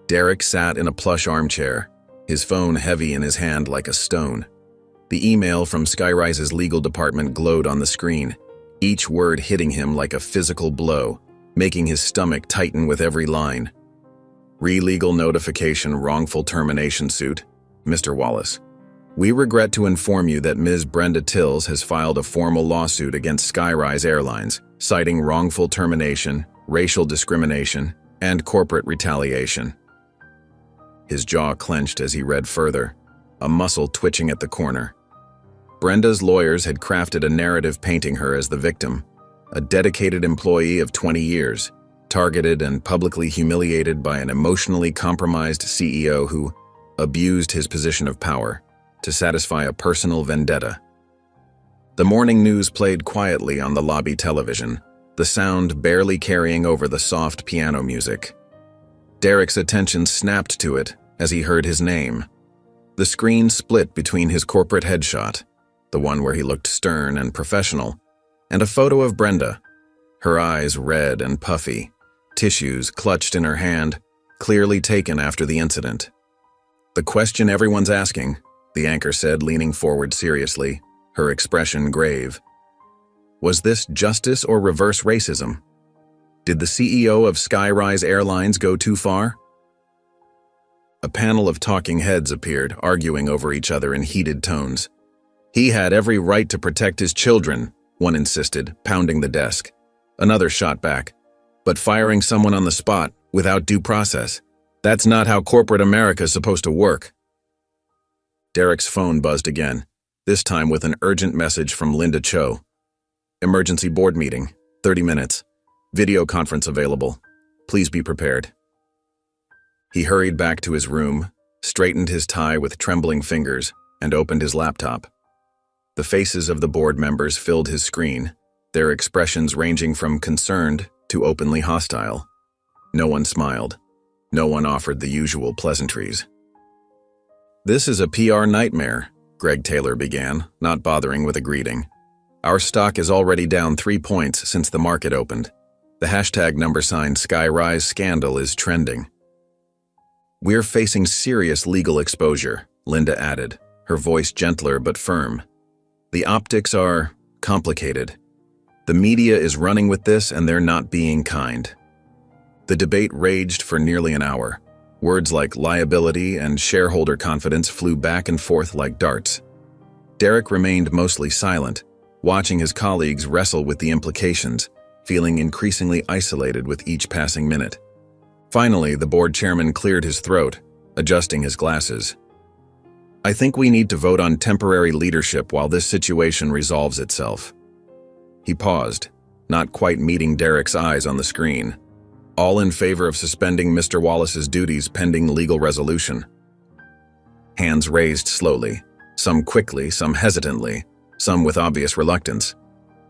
Speaker 1: Derek sat in a plush armchair, his phone heavy in his hand like a stone. The email from Skyrise's legal department glowed on the screen, each word hitting him like a physical blow, making his stomach tighten with every line. Re-legal notification wrongful termination suit, Mr. Wallace. We regret to inform you that Ms. Brenda Tills has filed a formal lawsuit against Skyrise Airlines, citing wrongful termination, racial discrimination, and corporate retaliation. His jaw clenched as he read further, a muscle twitching at the corner. Brenda's lawyers had crafted a narrative painting her as the victim, a dedicated employee of 20 years, targeted and publicly humiliated by an emotionally compromised CEO who abused his position of power to satisfy a personal vendetta. The morning news played quietly on the lobby television, the sound barely carrying over the soft piano music. Derek's attention snapped to it as he heard his name. The screen split between his corporate headshot, the one where he looked stern and professional, and a photo of Brenda, her eyes red and puffy, tissues clutched in her hand, clearly taken after the incident. The question everyone's asking, the anchor said, leaning forward seriously, her expression grave. Was this justice or reverse racism? Did the CEO of Skyrise Airlines go too far? A panel of talking heads appeared, arguing over each other in heated tones. He had every right to protect his children, one insisted, pounding the desk. Another shot back. But firing someone on the spot, without due process, that's not how corporate America is supposed to work. Derek's phone buzzed again, this time with an urgent message from Linda Cho. Emergency board meeting, 30 minutes. Video conference available. Please be prepared. He hurried back to his room, straightened his tie with trembling fingers, and opened his laptop. The faces of the board members filled his screen, their expressions ranging from concerned to openly hostile. No one smiled. No one offered the usual pleasantries. This is a PR nightmare, Greg Taylor began, not bothering with a greeting. Our stock is already down 3 points since the market opened. The hashtag #Skyrise scandal is trending. We're facing serious legal exposure, Linda added, her voice gentler but firm. The optics are complicated. The media is running with this and they're not being kind. The debate raged for nearly an hour. Words like liability and shareholder confidence flew back and forth like darts. Derek remained mostly silent, watching his colleagues wrestle with the implications, feeling increasingly isolated with each passing minute. Finally, the board chairman cleared his throat, adjusting his glasses. "I think we need to vote on temporary leadership while this situation resolves itself." He paused, not quite meeting Derek's eyes on the screen. "All in favor of suspending Mr. Wallace's duties pending legal resolution?" Hands raised slowly, some quickly, some hesitantly, some with obvious reluctance.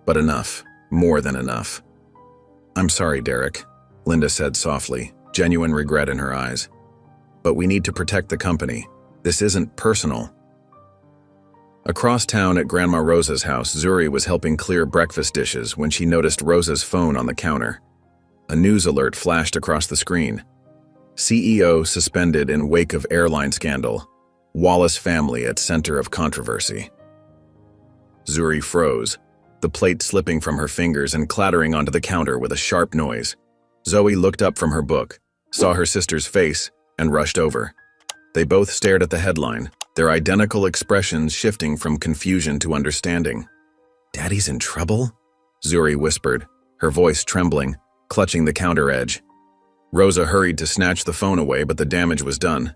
Speaker 1: But enough, more than enough. "I'm sorry, Derek," Linda said softly, genuine regret in her eyes. "But we need to protect the company. This isn't personal." Across town at Grandma Rosa's house, Zuri was helping clear breakfast dishes when she noticed Rosa's phone on the counter. A news alert flashed across the screen. CEO suspended in wake of airline scandal. Wallace family at center of controversy. Zuri froze, the plate slipping from her fingers and clattering onto the counter with a sharp noise. Zoe looked up from her book, saw her sister's face, and rushed over. They both stared at the headline, their identical expressions shifting from confusion to understanding. "Daddy's in trouble?" Zuri whispered, her voice trembling, clutching the counter edge. Rosa hurried to snatch the phone away, but the damage was done.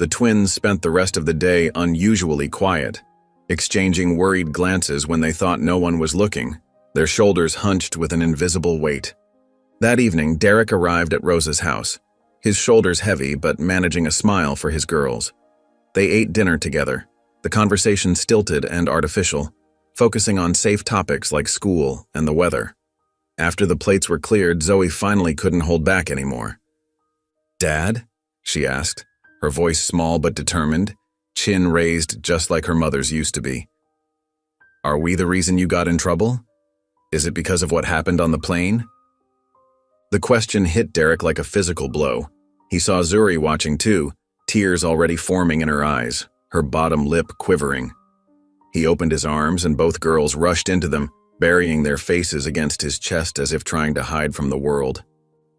Speaker 1: The twins spent the rest of the day unusually quiet, exchanging worried glances when they thought no one was looking, their shoulders hunched with an invisible weight. That evening, Derek arrived at Rosa's house, his shoulders heavy but managing a smile for his girls. They ate dinner together, the conversation stilted and artificial, focusing on safe topics like school and the weather. After the plates were cleared, Zoe finally couldn't hold back anymore. "Dad?" she asked, her voice small but determined, chin raised just like her mother's used to be. "Are we the reason you got in trouble? Is it because of what happened on the plane?" The question hit Derek like a physical blow. He saw Zuri watching too, tears already forming in her eyes, her bottom lip quivering. He opened his arms and both girls rushed into them, burying their faces against his chest as if trying to hide from the world.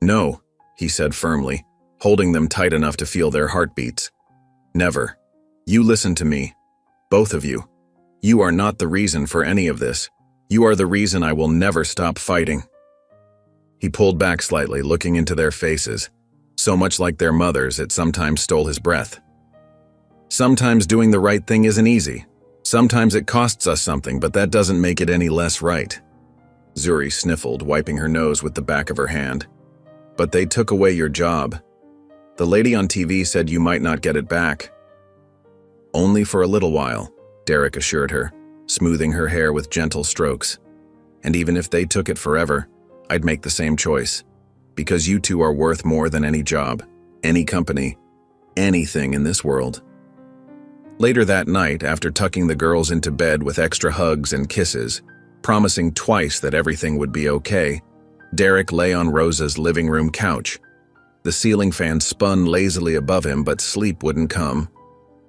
Speaker 1: "No," he said firmly, holding them tight enough to feel their heartbeats. "Never. You listen to me. Both of you. You are not the reason for any of this. You are the reason I will never stop fighting." He pulled back slightly, looking into their faces. So much like their mothers, it sometimes stole his breath. "Sometimes doing the right thing isn't easy. Sometimes it costs us something, but that doesn't make it any less right." Zuri sniffled, wiping her nose with the back of her hand. "But they took away your job. The lady on TV said you might not get it back." "Only for a little while," Derek assured her, smoothing her hair with gentle strokes. "And even if they took it forever, I'd make the same choice. Because you two are worth more than any job, any company, anything in this world." Later that night, after tucking the girls into bed with extra hugs and kisses, promising twice that everything would be okay, Derek lay on Rosa's living room couch. The ceiling fan spun lazily above him, but sleep wouldn't come.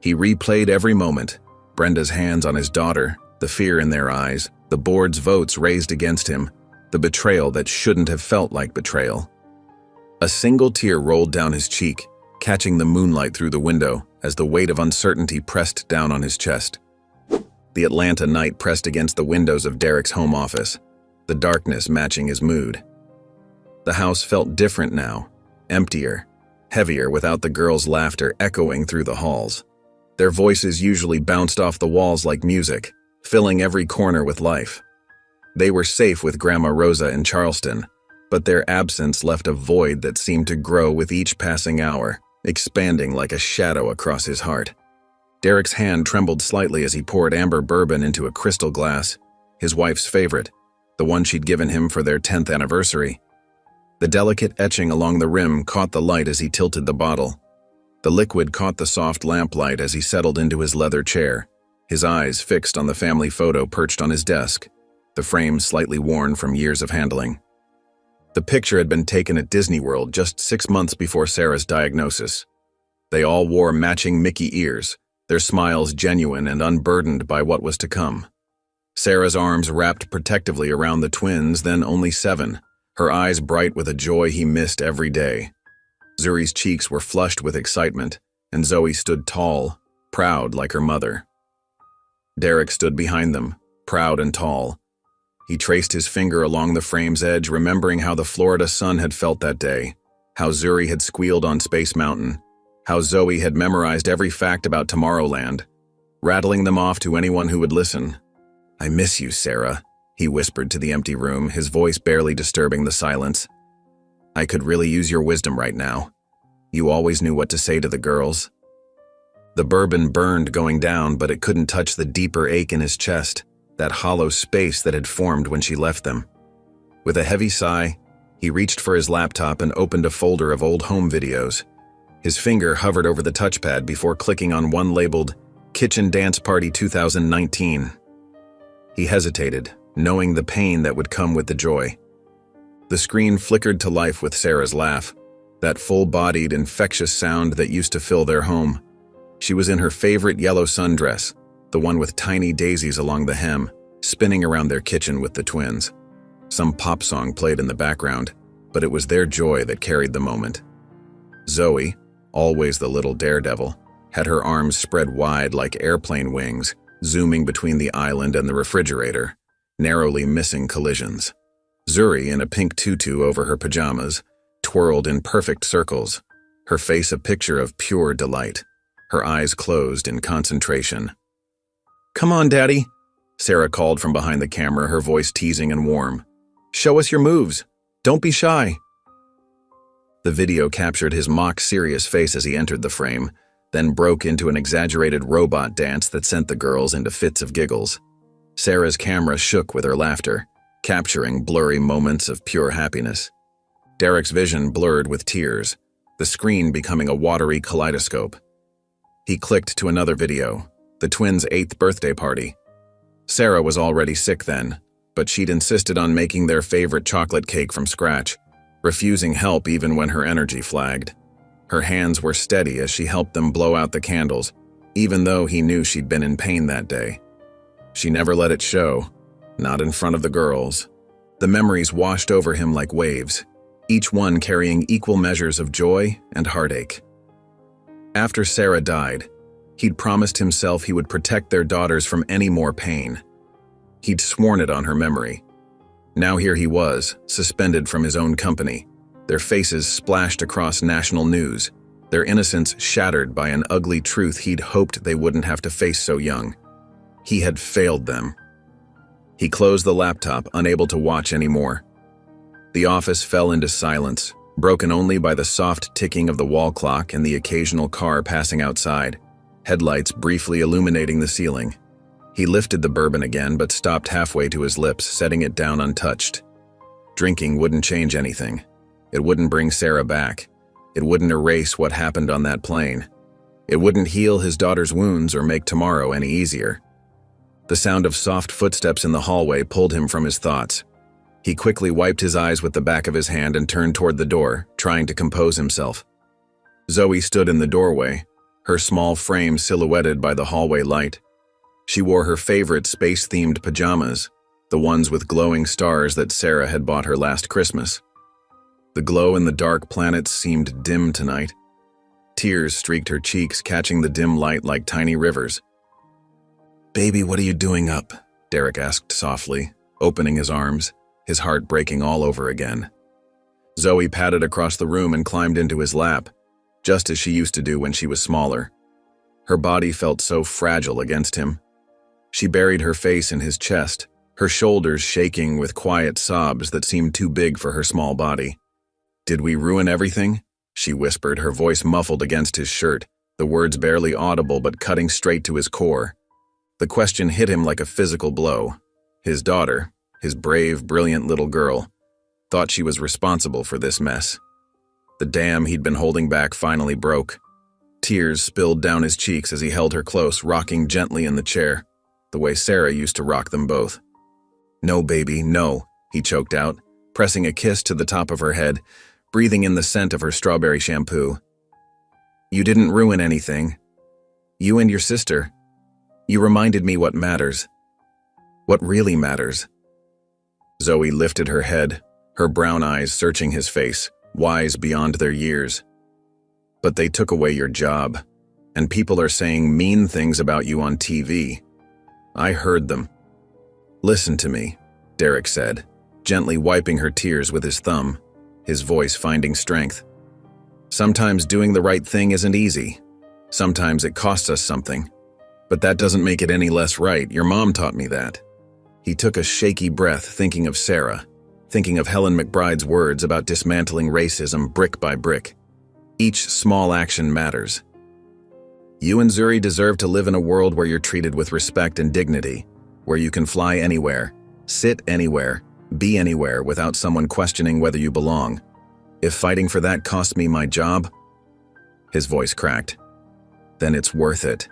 Speaker 1: He replayed every moment, Brenda's hands on his daughter, the fear in their eyes, the board's votes raised against him, the betrayal that shouldn't have felt like betrayal. A single tear rolled down his cheek, catching the moonlight through the window as the weight of uncertainty pressed down on his chest. The Atlanta night pressed against the windows of Derek's home office, the darkness matching his mood. The house felt different now, emptier, heavier without the girls' laughter echoing through the halls. Their voices usually bounced off the walls like music, filling every corner with life. They were safe with Grandma Rosa in Charleston, but their absence left a void that seemed to grow with each passing hour, expanding like a shadow across his heart. Derek's hand trembled slightly as he poured amber bourbon into a crystal glass, his wife's favorite, the one she'd given him for their 10th anniversary. The delicate etching along the rim caught the light as he tilted the bottle. The liquid caught the soft lamplight as he settled into his leather chair, his eyes fixed on the family photo perched on his desk, the frame slightly worn from years of handling. The picture had been taken at Disney World just 6 months before Sarah's diagnosis. They all wore matching Mickey ears, their smiles genuine and unburdened by what was to come. Sarah's arms wrapped protectively around the twins, then only 7, her eyes bright with a joy he missed every day. Zuri's cheeks were flushed with excitement, and Zoe stood tall, proud like her mother. Derek stood behind them, proud and tall. He traced his finger along the frame's edge, remembering how the Florida sun had felt that day, how Zuri had squealed on Space Mountain, how Zoe had memorized every fact about Tomorrowland, rattling them off to anyone who would listen. "I miss you, Sarah," he whispered to the empty room, his voice barely disturbing the silence. "I could really use your wisdom right now. You always knew what to say to the girls." The bourbon burned going down, but it couldn't touch the deeper ache in his chest, that hollow space that had formed when she left them. With a heavy sigh, he reached for his laptop and opened a folder of old home videos. His finger hovered over the touchpad before clicking on one labeled Kitchen Dance Party 2019. He hesitated, knowing the pain that would come with the joy. The screen flickered to life with Sarah's laugh, that full-bodied, infectious sound that used to fill their home. She was in her favorite yellow sundress, the one with tiny daisies along the hem, spinning around their kitchen with the twins. Some pop song played in the background, but it was their joy that carried the moment. Zoe, always the little daredevil, had her arms spread wide like airplane wings, zooming between the island and the refrigerator, narrowly missing collisions. Zuri, in a pink tutu over her pajamas, twirled in perfect circles, her face a picture of pure delight, her eyes closed in concentration. "Come on, Daddy," Sarah called from behind the camera, her voice teasing and warm. "Show us your moves. Don't be shy." The video captured his mock-serious face as he entered the frame, then broke into an exaggerated robot dance that sent the girls into fits of giggles. Sarah's camera shook with her laughter, capturing blurry moments of pure happiness. Derek's vision blurred with tears, the screen becoming a watery kaleidoscope. He clicked to another video, the twins' 8th birthday party. Sarah was already sick then, but she'd insisted on making their favorite chocolate cake from scratch, refusing help even when her energy flagged. Her hands were steady as she helped them blow out the candles, even though he knew she'd been in pain that day. She never let it show, not in front of the girls. The memories washed over him like waves, each one carrying equal measures of joy and heartache. After Sarah died, he'd promised himself he would protect their daughters from any more pain. He'd sworn it on her memory. Now here he was, suspended from his own company, their faces splashed across national news, their innocence shattered by an ugly truth he'd hoped they wouldn't have to face so young. He had failed them. He closed the laptop, unable to watch anymore. The office fell into silence, broken only by the soft ticking of the wall clock and the occasional car passing outside, headlights briefly illuminating the ceiling. He lifted the bourbon again, but stopped halfway to his lips, setting it down untouched. Drinking wouldn't change anything. It wouldn't bring Sarah back. It wouldn't erase what happened on that plane. It wouldn't heal his daughter's wounds or make tomorrow any easier. The sound of soft footsteps in the hallway pulled him from his thoughts. He quickly wiped his eyes with the back of his hand and turned toward the door, trying to compose himself. Zoe stood in the doorway, her small frame silhouetted by the hallway light. She wore her favorite space-themed pajamas, the ones with glowing stars that Sarah had bought her last Christmas. The glow in the dark planets seemed dim tonight. Tears streaked her cheeks, catching the dim light like tiny rivers. "Baby, what are you doing up?" Derek asked softly, opening his arms, his heart breaking all over again. Zoe padded across the room and climbed into his lap, just as she used to do when she was smaller. Her body felt so fragile against him. She buried her face in his chest, her shoulders shaking with quiet sobs that seemed too big for her small body. "Did we ruin everything?" she whispered, her voice muffled against his shirt, the words barely audible but cutting straight to his core. The question hit him like a physical blow. His daughter, his brave, brilliant little girl, thought she was responsible for this mess. The dam he'd been holding back finally broke. Tears spilled down his cheeks as he held her close, rocking gently in the chair, the way Sarah used to rock them both. "No, baby, no," he choked out, pressing a kiss to the top of her head, breathing in the scent of her strawberry shampoo. "You didn't ruin anything. You and your sister. You reminded me what matters. What really matters." Zoe lifted her head, her brown eyes searching his face, wise beyond their years. "But they took away your job, and people are saying mean things about you on TV. I heard them." "Listen to me," Derek said, gently wiping her tears with his thumb, his voice finding strength. "Sometimes doing the right thing isn't easy. Sometimes it costs us something. But that doesn't make it any less right. Your mom taught me that." He took a shaky breath, thinking of Sarah, thinking of Helen McBride's words about dismantling racism brick by brick. Each small action matters. "You and Zuri deserve to live in a world where you're treated with respect and dignity, where you can fly anywhere, sit anywhere, be anywhere without someone questioning whether you belong. If fighting for that cost me my job," his voice cracked, "then it's worth it.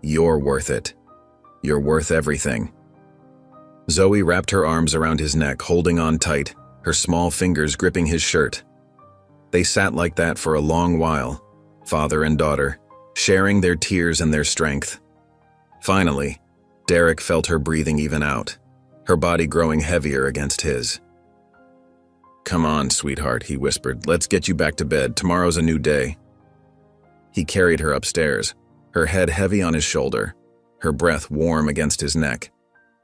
Speaker 1: You're worth it. You're worth everything." Zoe wrapped her arms around his neck, holding on tight, her small fingers gripping his shirt. They sat like that for a long while, father and daughter, sharing their tears and their strength. Finally, Derek felt her breathing even out, her body growing heavier against his. "Come on, sweetheart," he whispered. "Let's get you back to bed. Tomorrow's a new day." He carried her upstairs, her head heavy on his shoulder, her breath warm against his neck.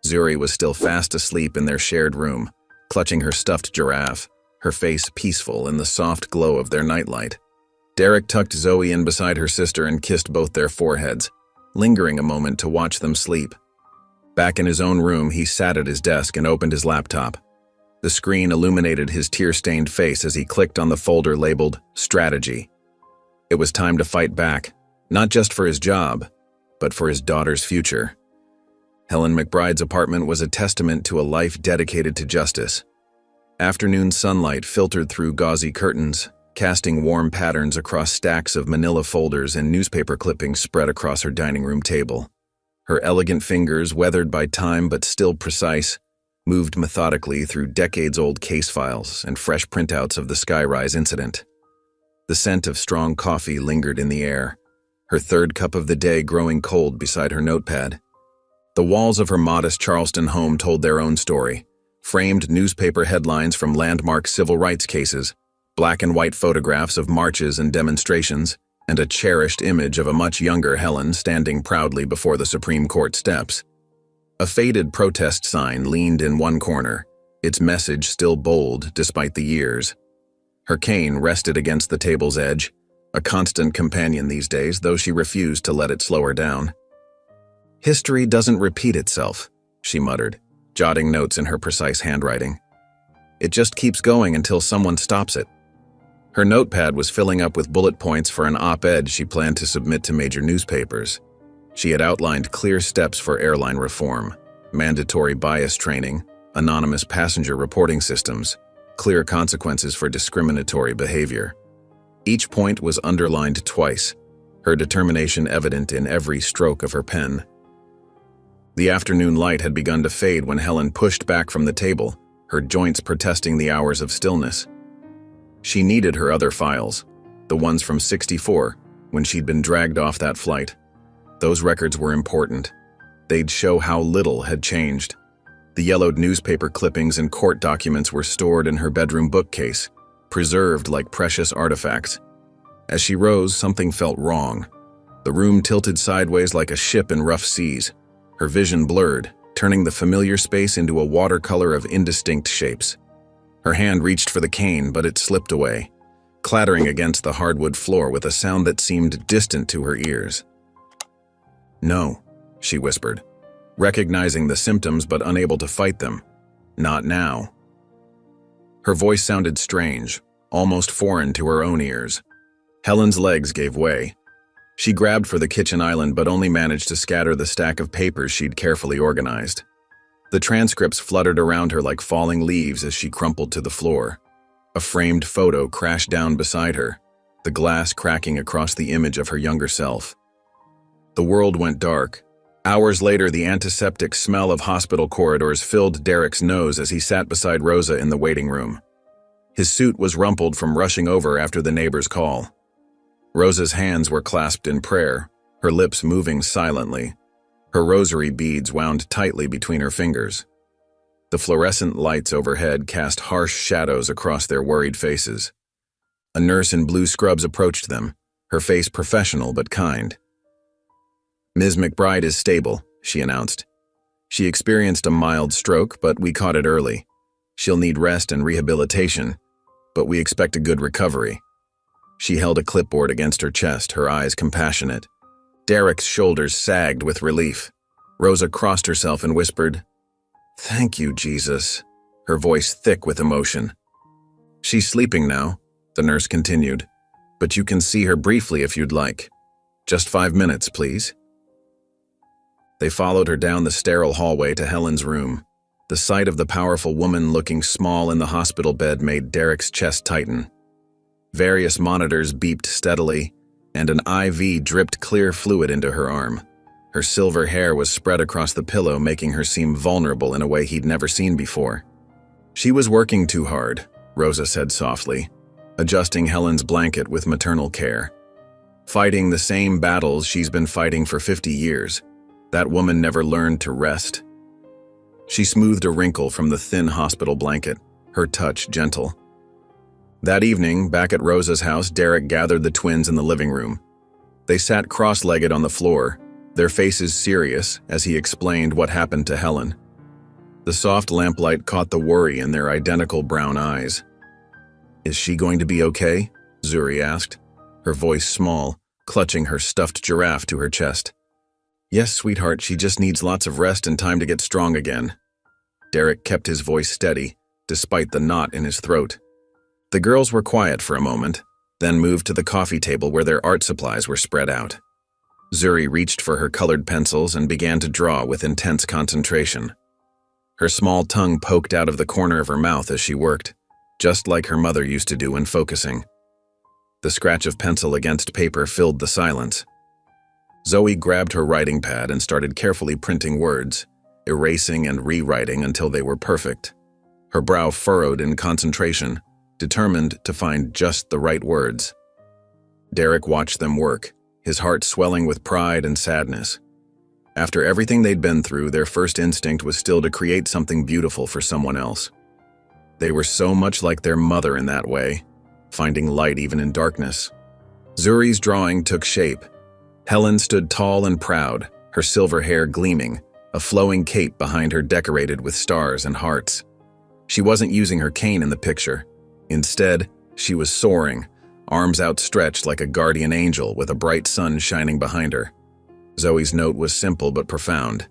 Speaker 1: Zuri was still fast asleep in their shared room, clutching her stuffed giraffe, her face peaceful in the soft glow of their nightlight. Derek tucked Zoe in beside her sister and kissed both their foreheads, lingering a moment to watch them sleep. Back in his own room, he sat at his desk and opened his laptop. The screen illuminated his tear-stained face as he clicked on the folder labeled Strategy. It was time to fight back, not just for his job, but for his daughter's future. Helen McBride's apartment was a testament to a life dedicated to justice. Afternoon sunlight filtered through gauzy curtains, casting warm patterns across stacks of manila folders and newspaper clippings spread across her dining room table. Her elegant fingers, weathered by time but still precise, moved methodically through decades-old case files and fresh printouts of the Skyrise incident. The scent of strong coffee lingered in the air, her third cup of the day growing cold beside her notepad. The walls of her modest Charleston home told their own story, framed newspaper headlines from landmark civil rights cases, black and white photographs of marches and demonstrations, and a cherished image of a much younger Helen standing proudly before the Supreme Court steps. A faded protest sign leaned in one corner, its message still bold despite the years. Her cane rested against the table's edge, a constant companion these days, though she refused to let it slow her down. "History doesn't repeat itself," she muttered, jotting notes in her precise handwriting. "It just keeps going until someone stops it." Her notepad was filling up with bullet points for an op-ed she planned to submit to major newspapers. She had outlined clear steps for airline reform, mandatory bias training, anonymous passenger reporting systems, clear consequences for discriminatory behavior. Each point was underlined twice, her determination evident in every stroke of her pen. The afternoon light had begun to fade when Helen pushed back from the table, her joints protesting the hours of stillness. She needed her other files, the ones from '64, when she'd been dragged off that flight. Those records were important. They'd show how little had changed. The yellowed newspaper clippings and court documents were stored in her bedroom bookcase, preserved like precious artifacts. As she rose, something felt wrong. The room tilted sideways like a ship in rough seas, her vision blurred, turning the familiar space into a watercolor of indistinct shapes. Her hand reached for the cane, but it slipped away, clattering against the hardwood floor with a sound that seemed distant to her ears. "No," she whispered, recognizing the symptoms but unable to fight them. "Not now." Her voice sounded strange, almost foreign to her own ears. Helen's legs gave way. She grabbed for the kitchen island but only managed to scatter the stack of papers she'd carefully organized. The transcripts fluttered around her like falling leaves as she crumpled to the floor. A framed photo crashed down beside her, the glass cracking across the image of her younger self. The world went dark. Hours later, the antiseptic smell of hospital corridors filled Derek's nose as he sat beside Rosa in the waiting room. His suit was rumpled from rushing over after the neighbor's call. Rosa's hands were clasped in prayer, her lips moving silently, her rosary beads wound tightly between her fingers. The fluorescent lights overhead cast harsh shadows across their worried faces. A nurse in blue scrubs approached them, her face professional but kind. "Ms. McBride is stable," she announced. "She experienced a mild stroke, but we caught it early. She'll need rest and rehabilitation, but we expect a good recovery." She held a clipboard against her chest, her eyes compassionate. Derek's shoulders sagged with relief. Rosa crossed herself and whispered, "Thank you, Jesus," her voice thick with emotion. "She's sleeping now," the nurse continued, "but you can see her briefly if you'd like. Just 5 minutes, please." They followed her down the sterile hallway to Helen's room. The sight of the powerful woman looking small in the hospital bed made Derek's chest tighten. Various monitors beeped steadily, and an IV dripped clear fluid into her arm. Her silver hair was spread across the pillow, making her seem vulnerable in a way he'd never seen before. "She was working too hard," Rosa said softly, adjusting Helen's blanket with maternal care. "Fighting the same battles she's been fighting for 50 years. That woman never learned to rest." She smoothed a wrinkle from the thin hospital blanket, her touch gentle. That evening, back at Rosa's house, Derek gathered the twins in the living room. They sat cross-legged on the floor, their faces serious as he explained what happened to Helen. The soft lamplight caught the worry in their identical brown eyes. "Is she going to be okay?" Zuri asked, her voice small, clutching her stuffed giraffe to her chest. "Yes, sweetheart, she just needs lots of rest and time to get strong again." Derek kept his voice steady, despite the knot in his throat. The girls were quiet for a moment, then moved to the coffee table where their art supplies were spread out. Zuri reached for her colored pencils and began to draw with intense concentration. Her small tongue poked out of the corner of her mouth as she worked, just like her mother used to do when focusing. The scratch of pencil against paper filled the silence. Zoe grabbed her writing pad and started carefully printing words, erasing and rewriting until they were perfect. Her brow furrowed in concentration, determined to find just the right words. Derek watched them work, his heart swelling with pride and sadness. After everything they'd been through, their first instinct was still to create something beautiful for someone else. They were so much like their mother in that way, finding light even in darkness. Zuri's drawing took shape. Helen stood tall and proud, her silver hair gleaming, a flowing cape behind her decorated with stars and hearts. She wasn't using her cane in the picture. Instead, she was soaring, arms outstretched like a guardian angel with a bright sun shining behind her. Zoe's note was simple but profound.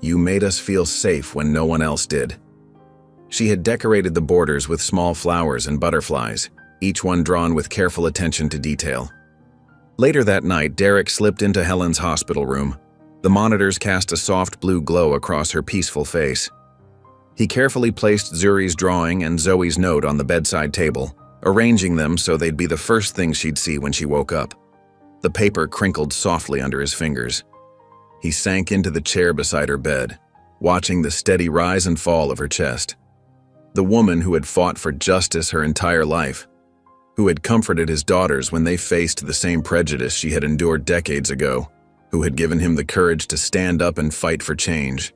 Speaker 1: "You made us feel safe when no one else did." She had decorated the borders with small flowers and butterflies, each one drawn with careful attention to detail. Later that night, Derek slipped into Helen's hospital room. The monitors cast a soft blue glow across her peaceful face. He carefully placed Zuri's drawing and Zoe's note on the bedside table, arranging them so they'd be the first thing she'd see when she woke up. The paper crinkled softly under his fingers. He sank into the chair beside her bed, watching the steady rise and fall of her chest. The woman who had fought for justice her entire life, who had comforted his daughters when they faced the same prejudice she had endured decades ago, who had given him the courage to stand up and fight for change.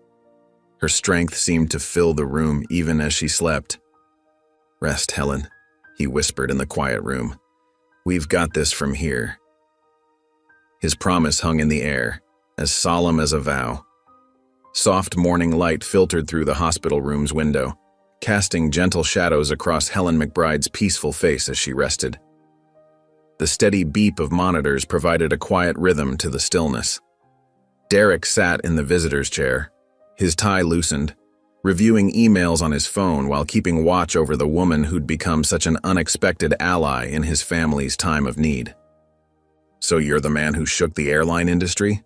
Speaker 1: Her strength seemed to fill the room even as she slept. "Rest, Helen," he whispered in the quiet room. "We've got this from here." His promise hung in the air, as solemn as a vow. Soft morning light filtered through the hospital room's window, casting gentle shadows across Helen McBride's peaceful face as she rested. The steady beep of monitors provided a quiet rhythm to the stillness. Derek sat in the visitor's chair, his tie loosened, reviewing emails on his phone while keeping watch over the woman who'd become such an unexpected ally in his family's time of need. "So you're the man who shook the airline industry?"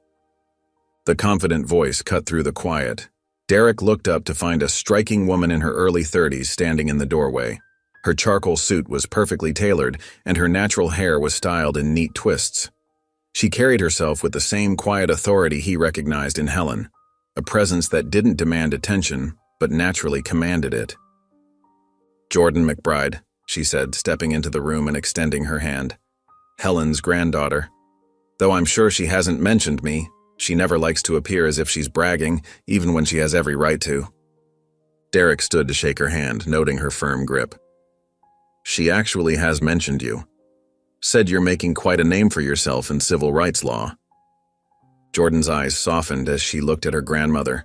Speaker 1: The confident voice cut through the quiet. Derek looked up to find a striking woman in her early 30s standing in the doorway. Her charcoal suit was perfectly tailored, and her natural hair was styled in neat twists. She carried herself with the same quiet authority he recognized in Helen, a presence that didn't demand attention, but naturally commanded it. "Jordan McBride," she said, stepping into the room and extending her hand. "Helen's granddaughter. Though I'm sure she hasn't mentioned me, she never likes to appear as if she's bragging, even when she has every right to." Derek stood to shake her hand, noting her firm grip. She actually has mentioned you. Said you're making quite a name for yourself in civil rights law. Jordan's eyes softened as she looked at her grandmother.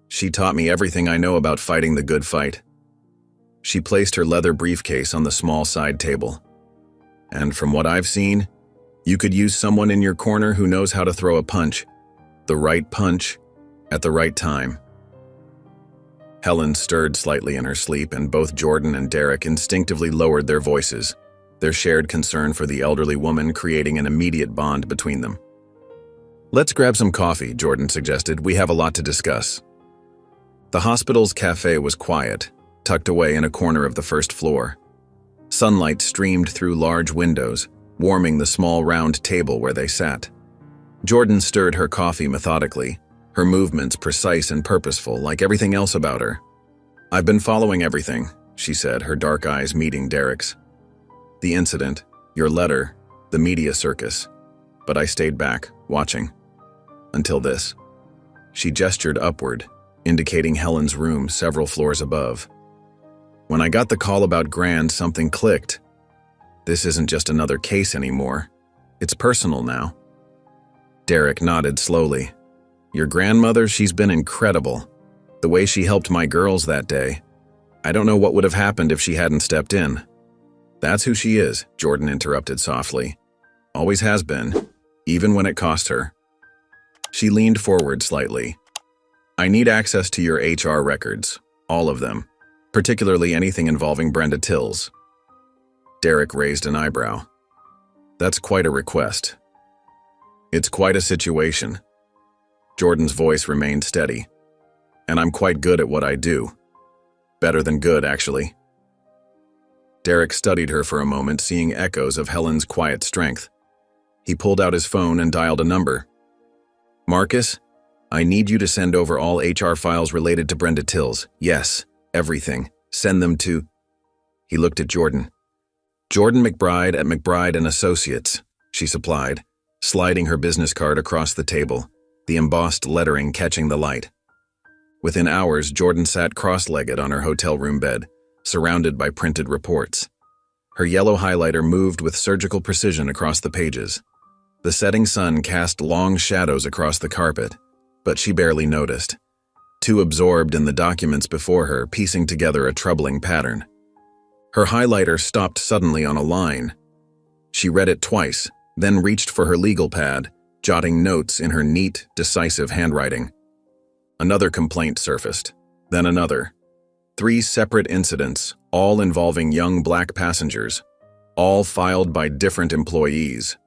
Speaker 1: She taught me everything I know about fighting the good fight. She placed her leather briefcase on the small side table. And from what I've seen, you could use someone in your corner who knows how to throw a punch. The right punch, at the right time. Helen stirred slightly in her sleep, and both Jordan and Derek instinctively lowered their voices, their shared concern for the elderly woman creating an immediate bond between them. Let's grab some coffee, Jordan suggested. We have a lot to discuss. The hospital's cafe was quiet, tucked away in a corner of the first floor. Sunlight streamed through large windows, warming the small round table where they sat. Jordan stirred her coffee methodically, her movements precise and purposeful, like everything else about her. I've been following everything, she said, her dark eyes meeting Derek's. The incident, your letter, the media circus. But I stayed back, watching. Until this. She gestured upward, indicating Helen's room several floors above. When I got the call about Grand, something clicked. This isn't just another case anymore. It's personal now. Derek nodded slowly. Your grandmother, she's been incredible. The way she helped my girls that day. I don't know what would have happened if she hadn't stepped in. That's who she is, Jordan interrupted softly. Always has been, even when it cost her. She leaned forward slightly. I need access to your HR records, all of them, particularly anything involving Brenda Tills. Derek raised an eyebrow. That's quite a request. It's quite a situation. Jordan's voice remained steady. And I'm quite good at what I do. Better than good, actually. Derek studied her for a moment, seeing echoes of Helen's quiet strength. He pulled out his phone and dialed a number. Marcus, I need you to send over all HR files related to Brenda Tills. Yes, everything. Send them to... He looked at Jordan. Jordan McBride at McBride & Associates, she supplied, sliding her business card across the table, the embossed lettering catching the light. Within hours, Jordan sat cross-legged on her hotel room bed, surrounded by printed reports. Her yellow highlighter moved with surgical precision across the pages. The setting sun cast long shadows across the carpet, but she barely noticed, too absorbed in the documents before her, piecing together a troubling pattern. Her highlighter stopped suddenly on a line. She read it twice, then reached for her legal pad, jotting notes in her neat, decisive handwriting. Another complaint surfaced, then another. 3 separate incidents, all involving young black passengers, all filed by different employees.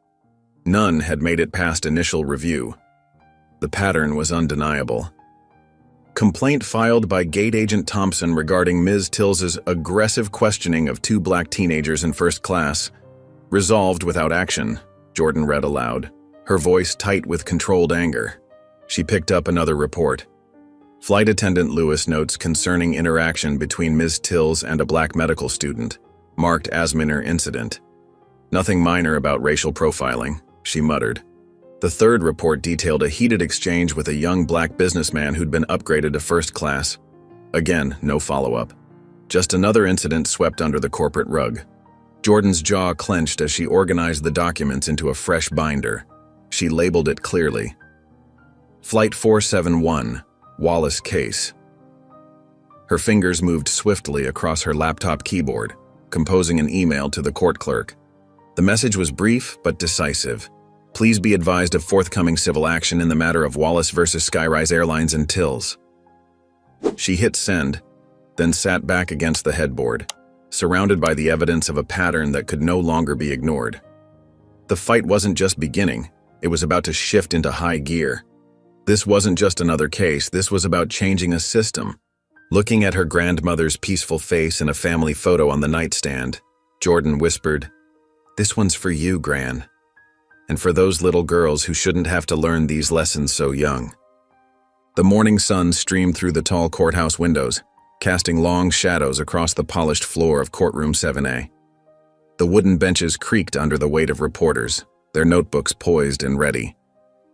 Speaker 1: None had made it past initial review. The pattern was undeniable. Complaint filed by Gate Agent Thompson regarding Ms. Tills's aggressive questioning of 2 black teenagers in first class. Resolved without action, Jordan read aloud, her voice tight with controlled anger. She picked up another report. Flight Attendant Lewis notes concerning interaction between Ms. Tills and a black medical student, marked as minor incident. Nothing minor about racial profiling, she muttered. The third report detailed a heated exchange with a young black businessman who'd been upgraded to first class. Again, no follow-up. Just another incident swept under the corporate rug. Jordan's jaw clenched as she organized the documents into a fresh binder. She labeled it clearly. Flight 471, Wallace Case. Her fingers moved swiftly across her laptop keyboard, composing an email to the court clerk. The message was brief but decisive. Please be advised of forthcoming civil action in the matter of Wallace versus Skyrise Airlines and Tills. She hit send, then sat back against the headboard, surrounded by the evidence of a pattern that could no longer be ignored. The fight wasn't just beginning, it was about to shift into high gear. This wasn't just another case, this was about changing a system. Looking at her grandmother's peaceful face in a family photo on the nightstand, Jordan whispered, "This one's for you, Gran. And for those little girls who shouldn't have to learn these lessons so young." The morning sun streamed through the tall courthouse windows, casting long shadows across the polished floor of courtroom 7A. The wooden benches creaked under the weight of reporters, their notebooks poised and ready.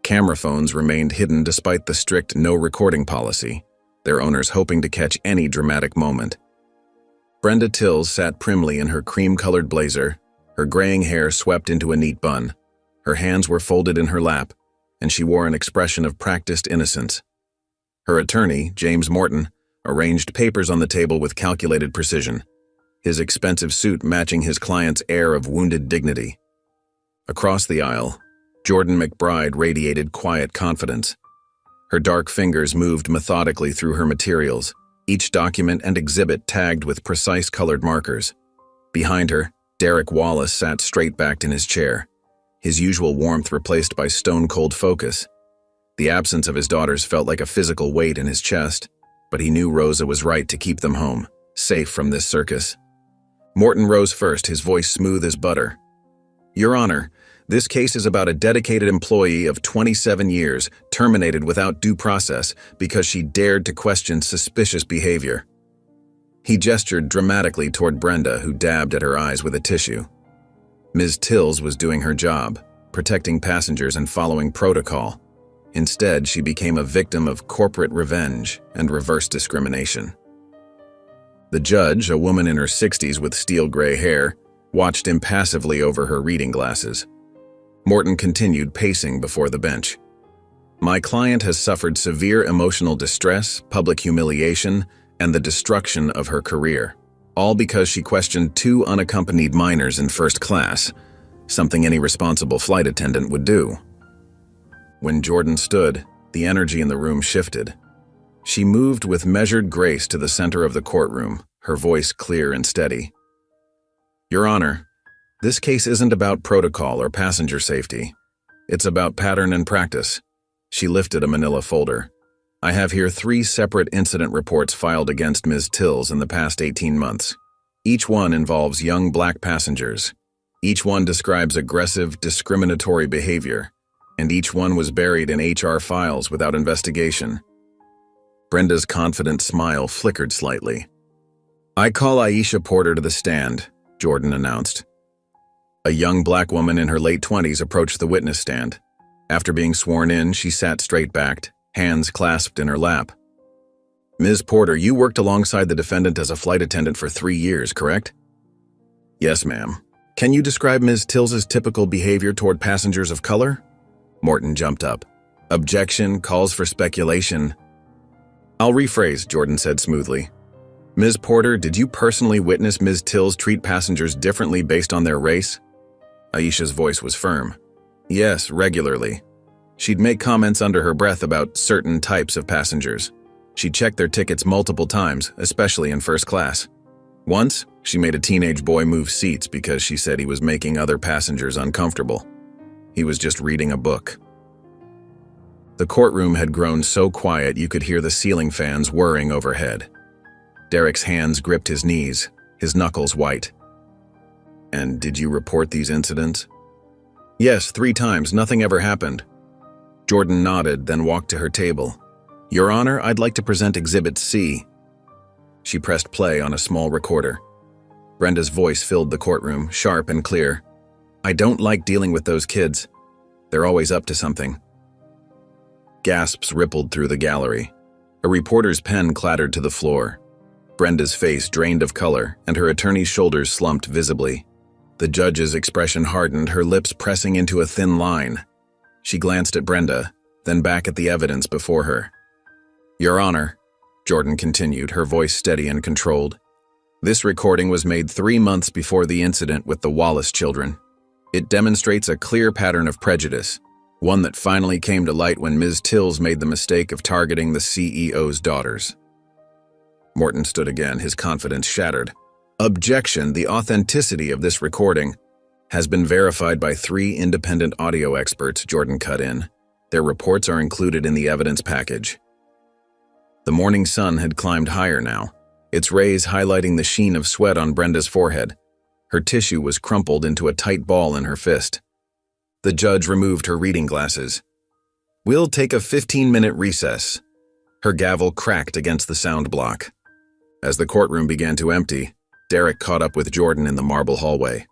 Speaker 1: Camera phones remained hidden despite the strict no recording policy, their owners hoping to catch any dramatic moment. Brenda Tills sat primly in her cream-colored blazer, her graying hair swept into a neat bun. Her hands were folded in her lap, and she wore an expression of practiced innocence. Her attorney, James Morton, arranged papers on the table with calculated precision, his expensive suit matching his client's air of wounded dignity. Across the aisle, Jordan McBride radiated quiet confidence. Her dark fingers moved methodically through her materials, each document and exhibit tagged with precise colored markers. Behind her, Derek Wallace sat straight-backed in his chair, his usual warmth replaced by stone-cold focus. The absence of his daughters felt like a physical weight in his chest, but he knew Rosa was right to keep them home, safe from this circus. Morton rose first, his voice smooth as butter. "Your Honor, this case is about a dedicated employee of 27 years terminated without due process because she dared to question suspicious behavior." He gestured dramatically toward Brenda, who dabbed at her eyes with a tissue. Ms. Tills was doing her job, protecting passengers and following protocol. Instead, she became a victim of corporate revenge and reverse discrimination. The judge, a woman in her 60s with steel gray hair, watched impassively over her reading glasses. Morton continued pacing before the bench. "My client has suffered severe emotional distress, public humiliation, and the destruction of her career, all because she questioned two unaccompanied minors in first class, something any responsible flight attendant would do." When Jordan stood, the energy in the room shifted. She moved with measured grace to the center of the courtroom, her voice clear and steady. "Your Honor, this case isn't about protocol or passenger safety. It's about pattern and practice." She lifted a manila folder. "I have here 3 separate incident reports filed against Ms. Tills in the past 18 months. Each one involves young black passengers. Each one describes aggressive, discriminatory behavior, and each one was buried in HR files without investigation." Brenda's confident smile flickered slightly. "I call Aisha Porter to the stand," Jordan announced. A young black woman in her late 20s approached the witness stand. After being sworn in, she sat straight-backed, hands clasped in her lap. "Ms. Porter, you worked alongside the defendant as a flight attendant for 3 years, correct?" "Yes, ma'am." "Can you describe Ms. Tills's typical behavior toward passengers of color?" Morton jumped up. "Objection, calls for speculation." "I'll rephrase," Jordan said smoothly. "Ms. Porter, did you personally witness Ms. Tills treat passengers differently based on their race?" Aisha's voice was firm. "Yes, regularly. She'd make comments under her breath about certain types of passengers. She'd check their tickets multiple times, especially in first class. Once, she made a teenage boy move seats because she said he was making other passengers uncomfortable. He was just reading a book." The courtroom had grown so quiet you could hear the ceiling fans whirring overhead. Derek's hands gripped his knees, his knuckles white. "And did you report these incidents?" "Yes, 3 times. Nothing ever happened." Jordan nodded, then walked to her table. "Your Honor, I'd like to present Exhibit C." She pressed play on a small recorder. Brenda's voice filled the courtroom, sharp and clear. "I don't like dealing with those kids. They're always up to something." Gasps rippled through the gallery. A reporter's pen clattered to the floor. Brenda's face drained of color, and her attorney's shoulders slumped visibly. The judge's expression hardened, her lips pressing into a thin line. She glanced at Brenda, then back at the evidence before her. "Your Honor," Jordan continued, her voice steady and controlled, "this recording was made 3 months before the incident with the Wallace children. It demonstrates a clear pattern of prejudice, one that finally came to light when Ms. Tills made the mistake of targeting the CEO's daughters." Morton stood again, his confidence shattered. "Objection, the authenticity of this recording has been verified by 3 independent audio experts," Jordan cut in. "Their reports are included in the evidence package." The morning sun had climbed higher now, its rays highlighting the sheen of sweat on Brenda's forehead. Her tissue was crumpled into a tight ball in her fist. The judge removed her reading glasses. "We'll take a 15-minute recess." Her gavel cracked against the sound block. As the courtroom began to empty, Derek caught up with Jordan in the marble hallway.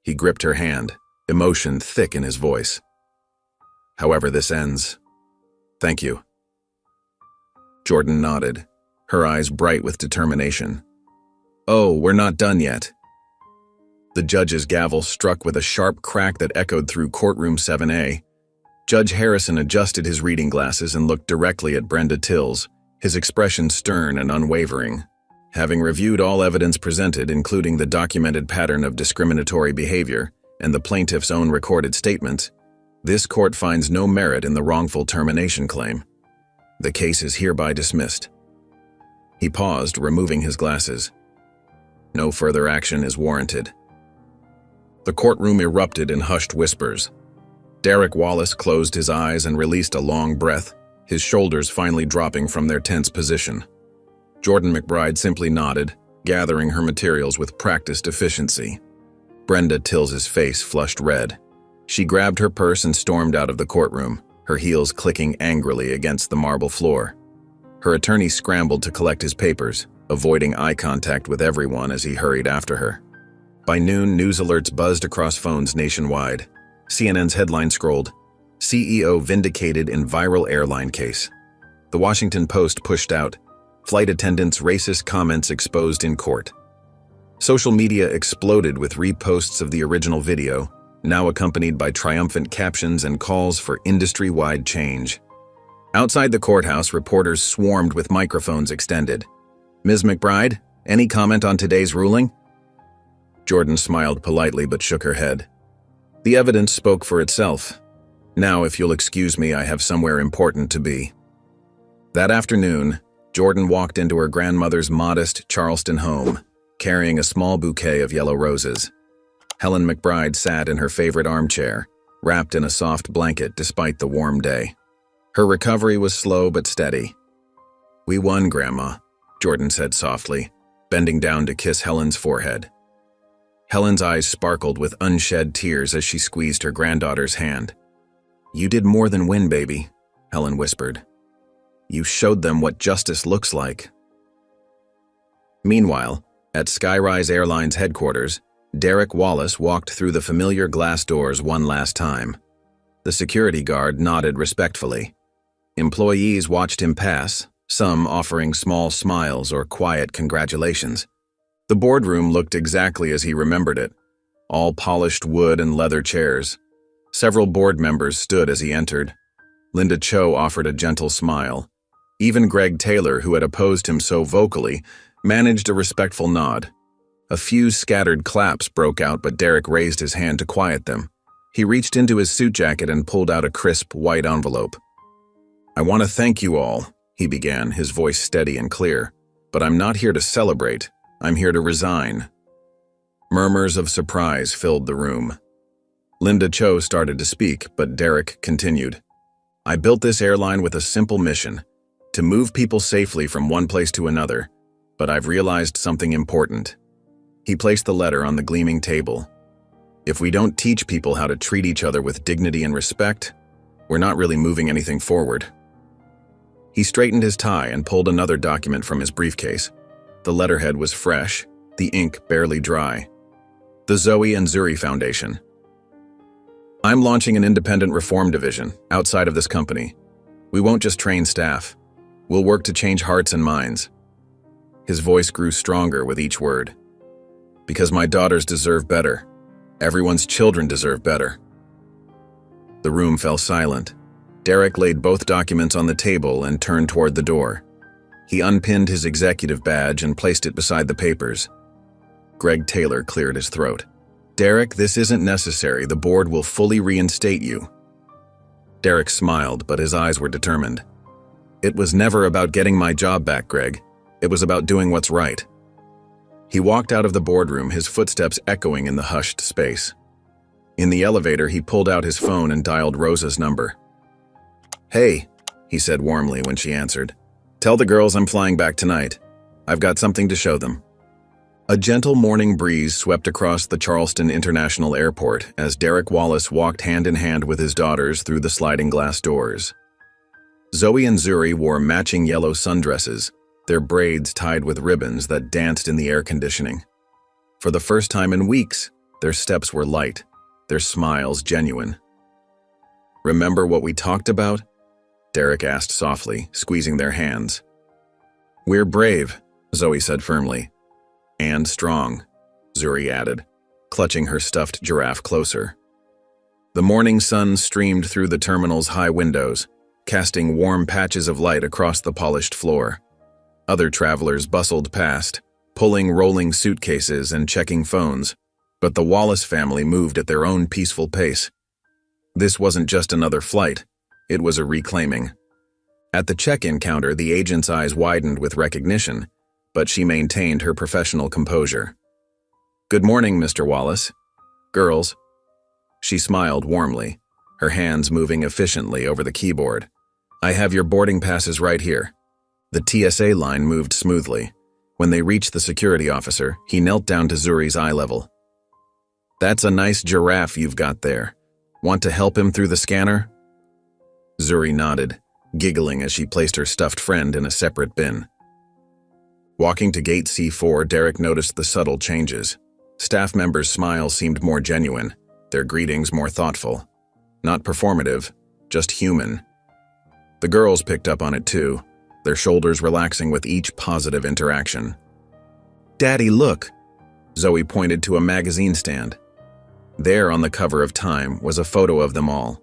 Speaker 1: He gripped her hand, emotion thick in his voice. "However this ends, thank you." Jordan nodded, her eyes bright with determination. "Oh, we're not done yet." The judge's gavel struck with a sharp crack that echoed through courtroom 7A. Judge Harrison adjusted his reading glasses and looked directly at Brenda Tills, his expression stern and unwavering. Having reviewed all evidence presented, including the documented pattern of discriminatory behavior and the plaintiff's own recorded statements, this court finds no merit in the wrongful termination claim. The case is hereby dismissed. He paused, removing his glasses. No further action is warranted. The courtroom erupted in hushed whispers. Derek Wallace closed his eyes and released a long breath, his shoulders finally dropping from their tense position. Jordan McBride simply nodded, gathering her materials with practiced efficiency. Brenda Tills's face flushed red. She grabbed her purse and stormed out of the courtroom, her heels clicking angrily against the marble floor. Her attorney scrambled to collect his papers, avoiding eye contact with everyone as he hurried after her. By noon, news alerts buzzed across phones nationwide. CNN's headline scrolled, "CEO vindicated in viral airline case." The Washington Post pushed out, "Flight attendants' racist comments exposed in court." Social media exploded with reposts of the original video, now accompanied by triumphant captions and calls for industry-wide change. Outside the courthouse, reporters swarmed with microphones extended. "Ms. McBride, any comment on today's ruling?" Jordan smiled politely but shook her head. "The evidence spoke for itself. Now, if you'll excuse me, I have somewhere important to be." That afternoon, Jordan walked into her grandmother's modest Charleston home, carrying a small bouquet of yellow roses. Helen McBride sat in her favorite armchair, wrapped in a soft blanket despite the warm day. Her recovery was slow but steady. "We won, Grandma," Jordan said softly, bending down to kiss Helen's forehead. Helen's eyes sparkled with unshed tears as she squeezed her granddaughter's hand. "You did more than win, baby," Helen whispered. "You showed them what justice looks like." Meanwhile, at Skyrise Airlines headquarters, Derek Wallace walked through the familiar glass doors one last time. The security guard nodded respectfully. Employees watched him pass, some offering small smiles or quiet congratulations. The boardroom looked exactly as he remembered it, all polished wood and leather chairs. Several board members stood as he entered. Linda Cho offered a gentle smile. Even Greg Taylor, who had opposed him so vocally, managed a respectful nod. A few scattered claps broke out, but Derek raised his hand to quiet them. He reached into his suit jacket and pulled out a crisp, white envelope. "I want to thank you all," he began, his voice steady and clear. "But I'm not here to celebrate. I'm here to resign." Murmurs of surprise filled the room. Linda Cho started to speak, but Derek continued. "I built this airline with a simple mission, to move people safely from one place to another, but I've realized something important." He placed the letter on the gleaming table. "If we don't teach people how to treat each other with dignity and respect, we're not really moving anything forward." He straightened his tie and pulled another document from his briefcase. The letterhead was fresh, the ink barely dry. The Zoe and Zuri Foundation. "I'm launching an independent reform division outside of this company. We won't just train staff. We'll work to change hearts and minds." His voice grew stronger with each word. "Because my daughters deserve better. Everyone's children deserve better." The room fell silent. Derek laid both documents on the table and turned toward the door. He unpinned his executive badge and placed it beside the papers. Greg Taylor cleared his throat. "Derek, this isn't necessary. The board will fully reinstate you." Derek smiled, but his eyes were determined. "It was never about getting my job back, Greg. It was about doing what's right." He walked out of the boardroom, his footsteps echoing in the hushed space. In the elevator, he pulled out his phone and dialed Rosa's number. "Hey," he said warmly when she answered. "Tell the girls I'm flying back tonight. I've got something to show them." A gentle morning breeze swept across the Charleston International Airport as Derek Wallace walked hand in hand with his daughters through the sliding glass doors. Zoe and Zuri wore matching yellow sundresses, their braids tied with ribbons that danced in the air conditioning. For the first time in weeks, their steps were light, their smiles genuine. "Remember what we talked about?" Derek asked softly, squeezing their hands. "We're brave," Zoe said firmly. "And strong," Zuri added, clutching her stuffed giraffe closer. The morning sun streamed through the terminal's high windows, casting warm patches of light across the polished floor. Other travelers bustled past, pulling rolling suitcases and checking phones, but the Wallace family moved at their own peaceful pace. This wasn't just another flight, it was a reclaiming. At the check-in counter, the agent's eyes widened with recognition, but she maintained her professional composure. "Good morning, Mr. Wallace. Girls." She smiled warmly, her hands moving efficiently over the keyboard. "I have your boarding passes right here." The TSA line moved smoothly. When they reached the security officer, he knelt down to Zuri's eye level. "That's a nice giraffe you've got there. Want to help him through the scanner?" Zuri nodded, giggling as she placed her stuffed friend in a separate bin. Walking to gate C4, Derek noticed the subtle changes. Staff members' smiles seemed more genuine, their greetings more thoughtful. Not performative, just human. The girls picked up on it too, their shoulders relaxing with each positive interaction. "Daddy, look!" Zoe pointed to a magazine stand. There on the cover of Time was a photo of them all.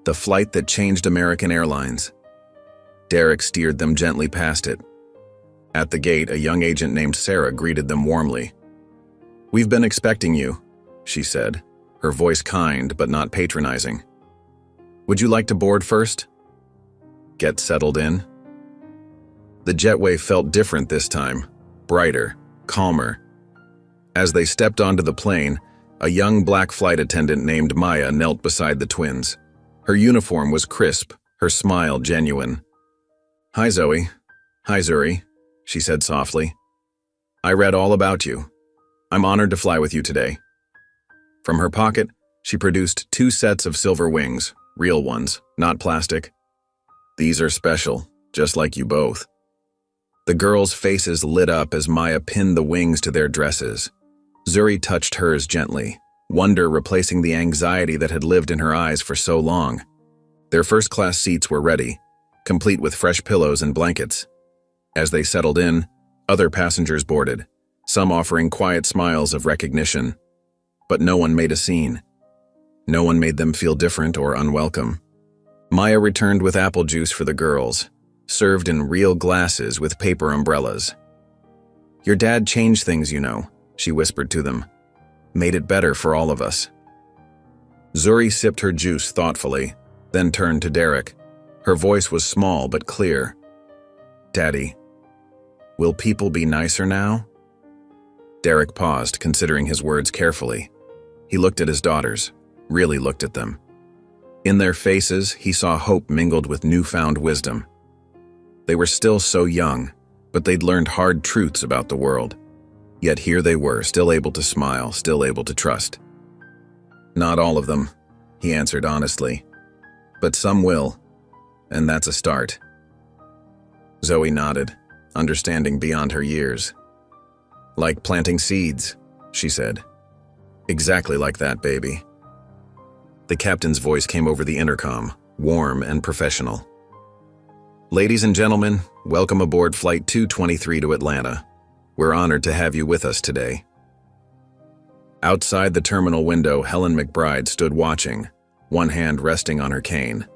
Speaker 1: The flight that changed American Airlines. Derek steered them gently past it. At the gate, a young agent named Sarah greeted them warmly. "We've been expecting you," she said, her voice kind but not patronizing. "Would you like to board first?" "Get settled in?" The jetway felt different this time, brighter, calmer. As they stepped onto the plane, a young black flight attendant named Maya knelt beside the twins. Her uniform was crisp, her smile genuine. "Hi, Zoe." "Hi, Zuri," she said softly. "I read all about you. I'm honored to fly with you today." From her pocket, she produced 2 sets of silver wings, real ones, not plastic. "These are special, just like you both." The girls' faces lit up as Maya pinned the wings to their dresses. Zuri touched hers gently, wonder replacing the anxiety that had lived in her eyes for so long. Their first-class seats were ready, complete with fresh pillows and blankets. As they settled in, other passengers boarded, some offering quiet smiles of recognition. But no one made a scene. No one made them feel different or unwelcome. Maya returned with apple juice for the girls, served in real glasses with paper umbrellas. "Your dad changed things, you know," she whispered to them. "Made it better for all of us." Zuri sipped her juice thoughtfully, then turned to Derek. Her voice was small but clear. "Daddy, will people be nicer now?" Derek paused, considering his words carefully. He looked at his daughters, really looked at them. In their faces, he saw hope mingled with newfound wisdom. They were still so young, but they'd learned hard truths about the world. Yet here they were, still able to smile, still able to trust. "Not all of them," he answered honestly. "But some will, and that's a start." Zoe nodded, understanding beyond her years. "Like planting seeds," she said. "Exactly like that, baby." The captain's voice came over the intercom, warm and professional. "Ladies and gentlemen, welcome aboard Flight 223 to Atlanta. We're honored to have you with us today." Outside the terminal window, Helen McBride stood watching, one hand resting on her cane.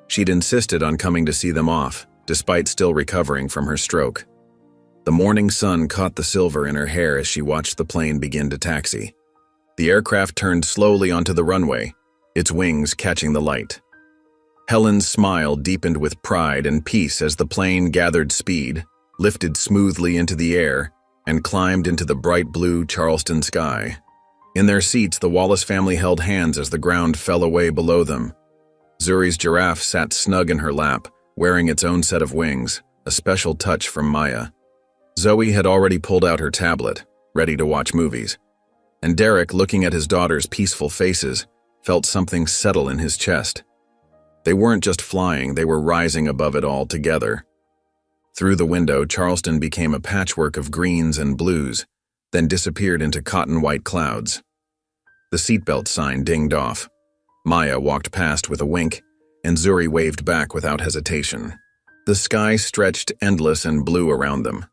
Speaker 1: She'd insisted on coming to see them off, despite still recovering from her stroke. The morning sun caught the silver in her hair as she watched the plane begin to taxi. The aircraft turned slowly onto the runway, its wings catching the light. Helen's smile deepened with pride and peace as the plane gathered speed, lifted smoothly into the air, and climbed into the bright blue Charleston sky. In their seats, the Wallace family held hands as the ground fell away below them. Zuri's giraffe sat snug in her lap, wearing its own set of wings, a special touch from Maya. Zoe had already pulled out her tablet, ready to watch movies, and Derek, looking at his daughters' peaceful faces, felt something settle in his chest. They weren't just flying, they were rising above it all together. Through the window, Charleston became a patchwork of greens and blues, then disappeared into cotton-white clouds. The seatbelt sign dinged off. Maya walked past with a wink, and Zuri waved back without hesitation. The The sky stretched endless and blue around them.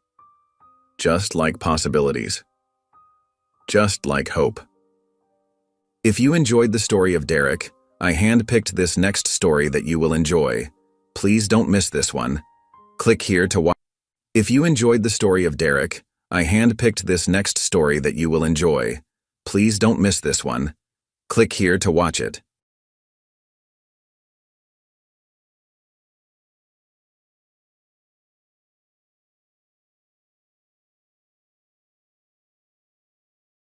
Speaker 1: Just like possibilities. Just like hope. If you enjoyed the story of Derek, I handpicked this next story that you will enjoy. Please don't miss this one. Click here to watch. If you enjoyed the story of Derek, I handpicked this next story that you will enjoy. Please don't miss this one. Click here to watch it.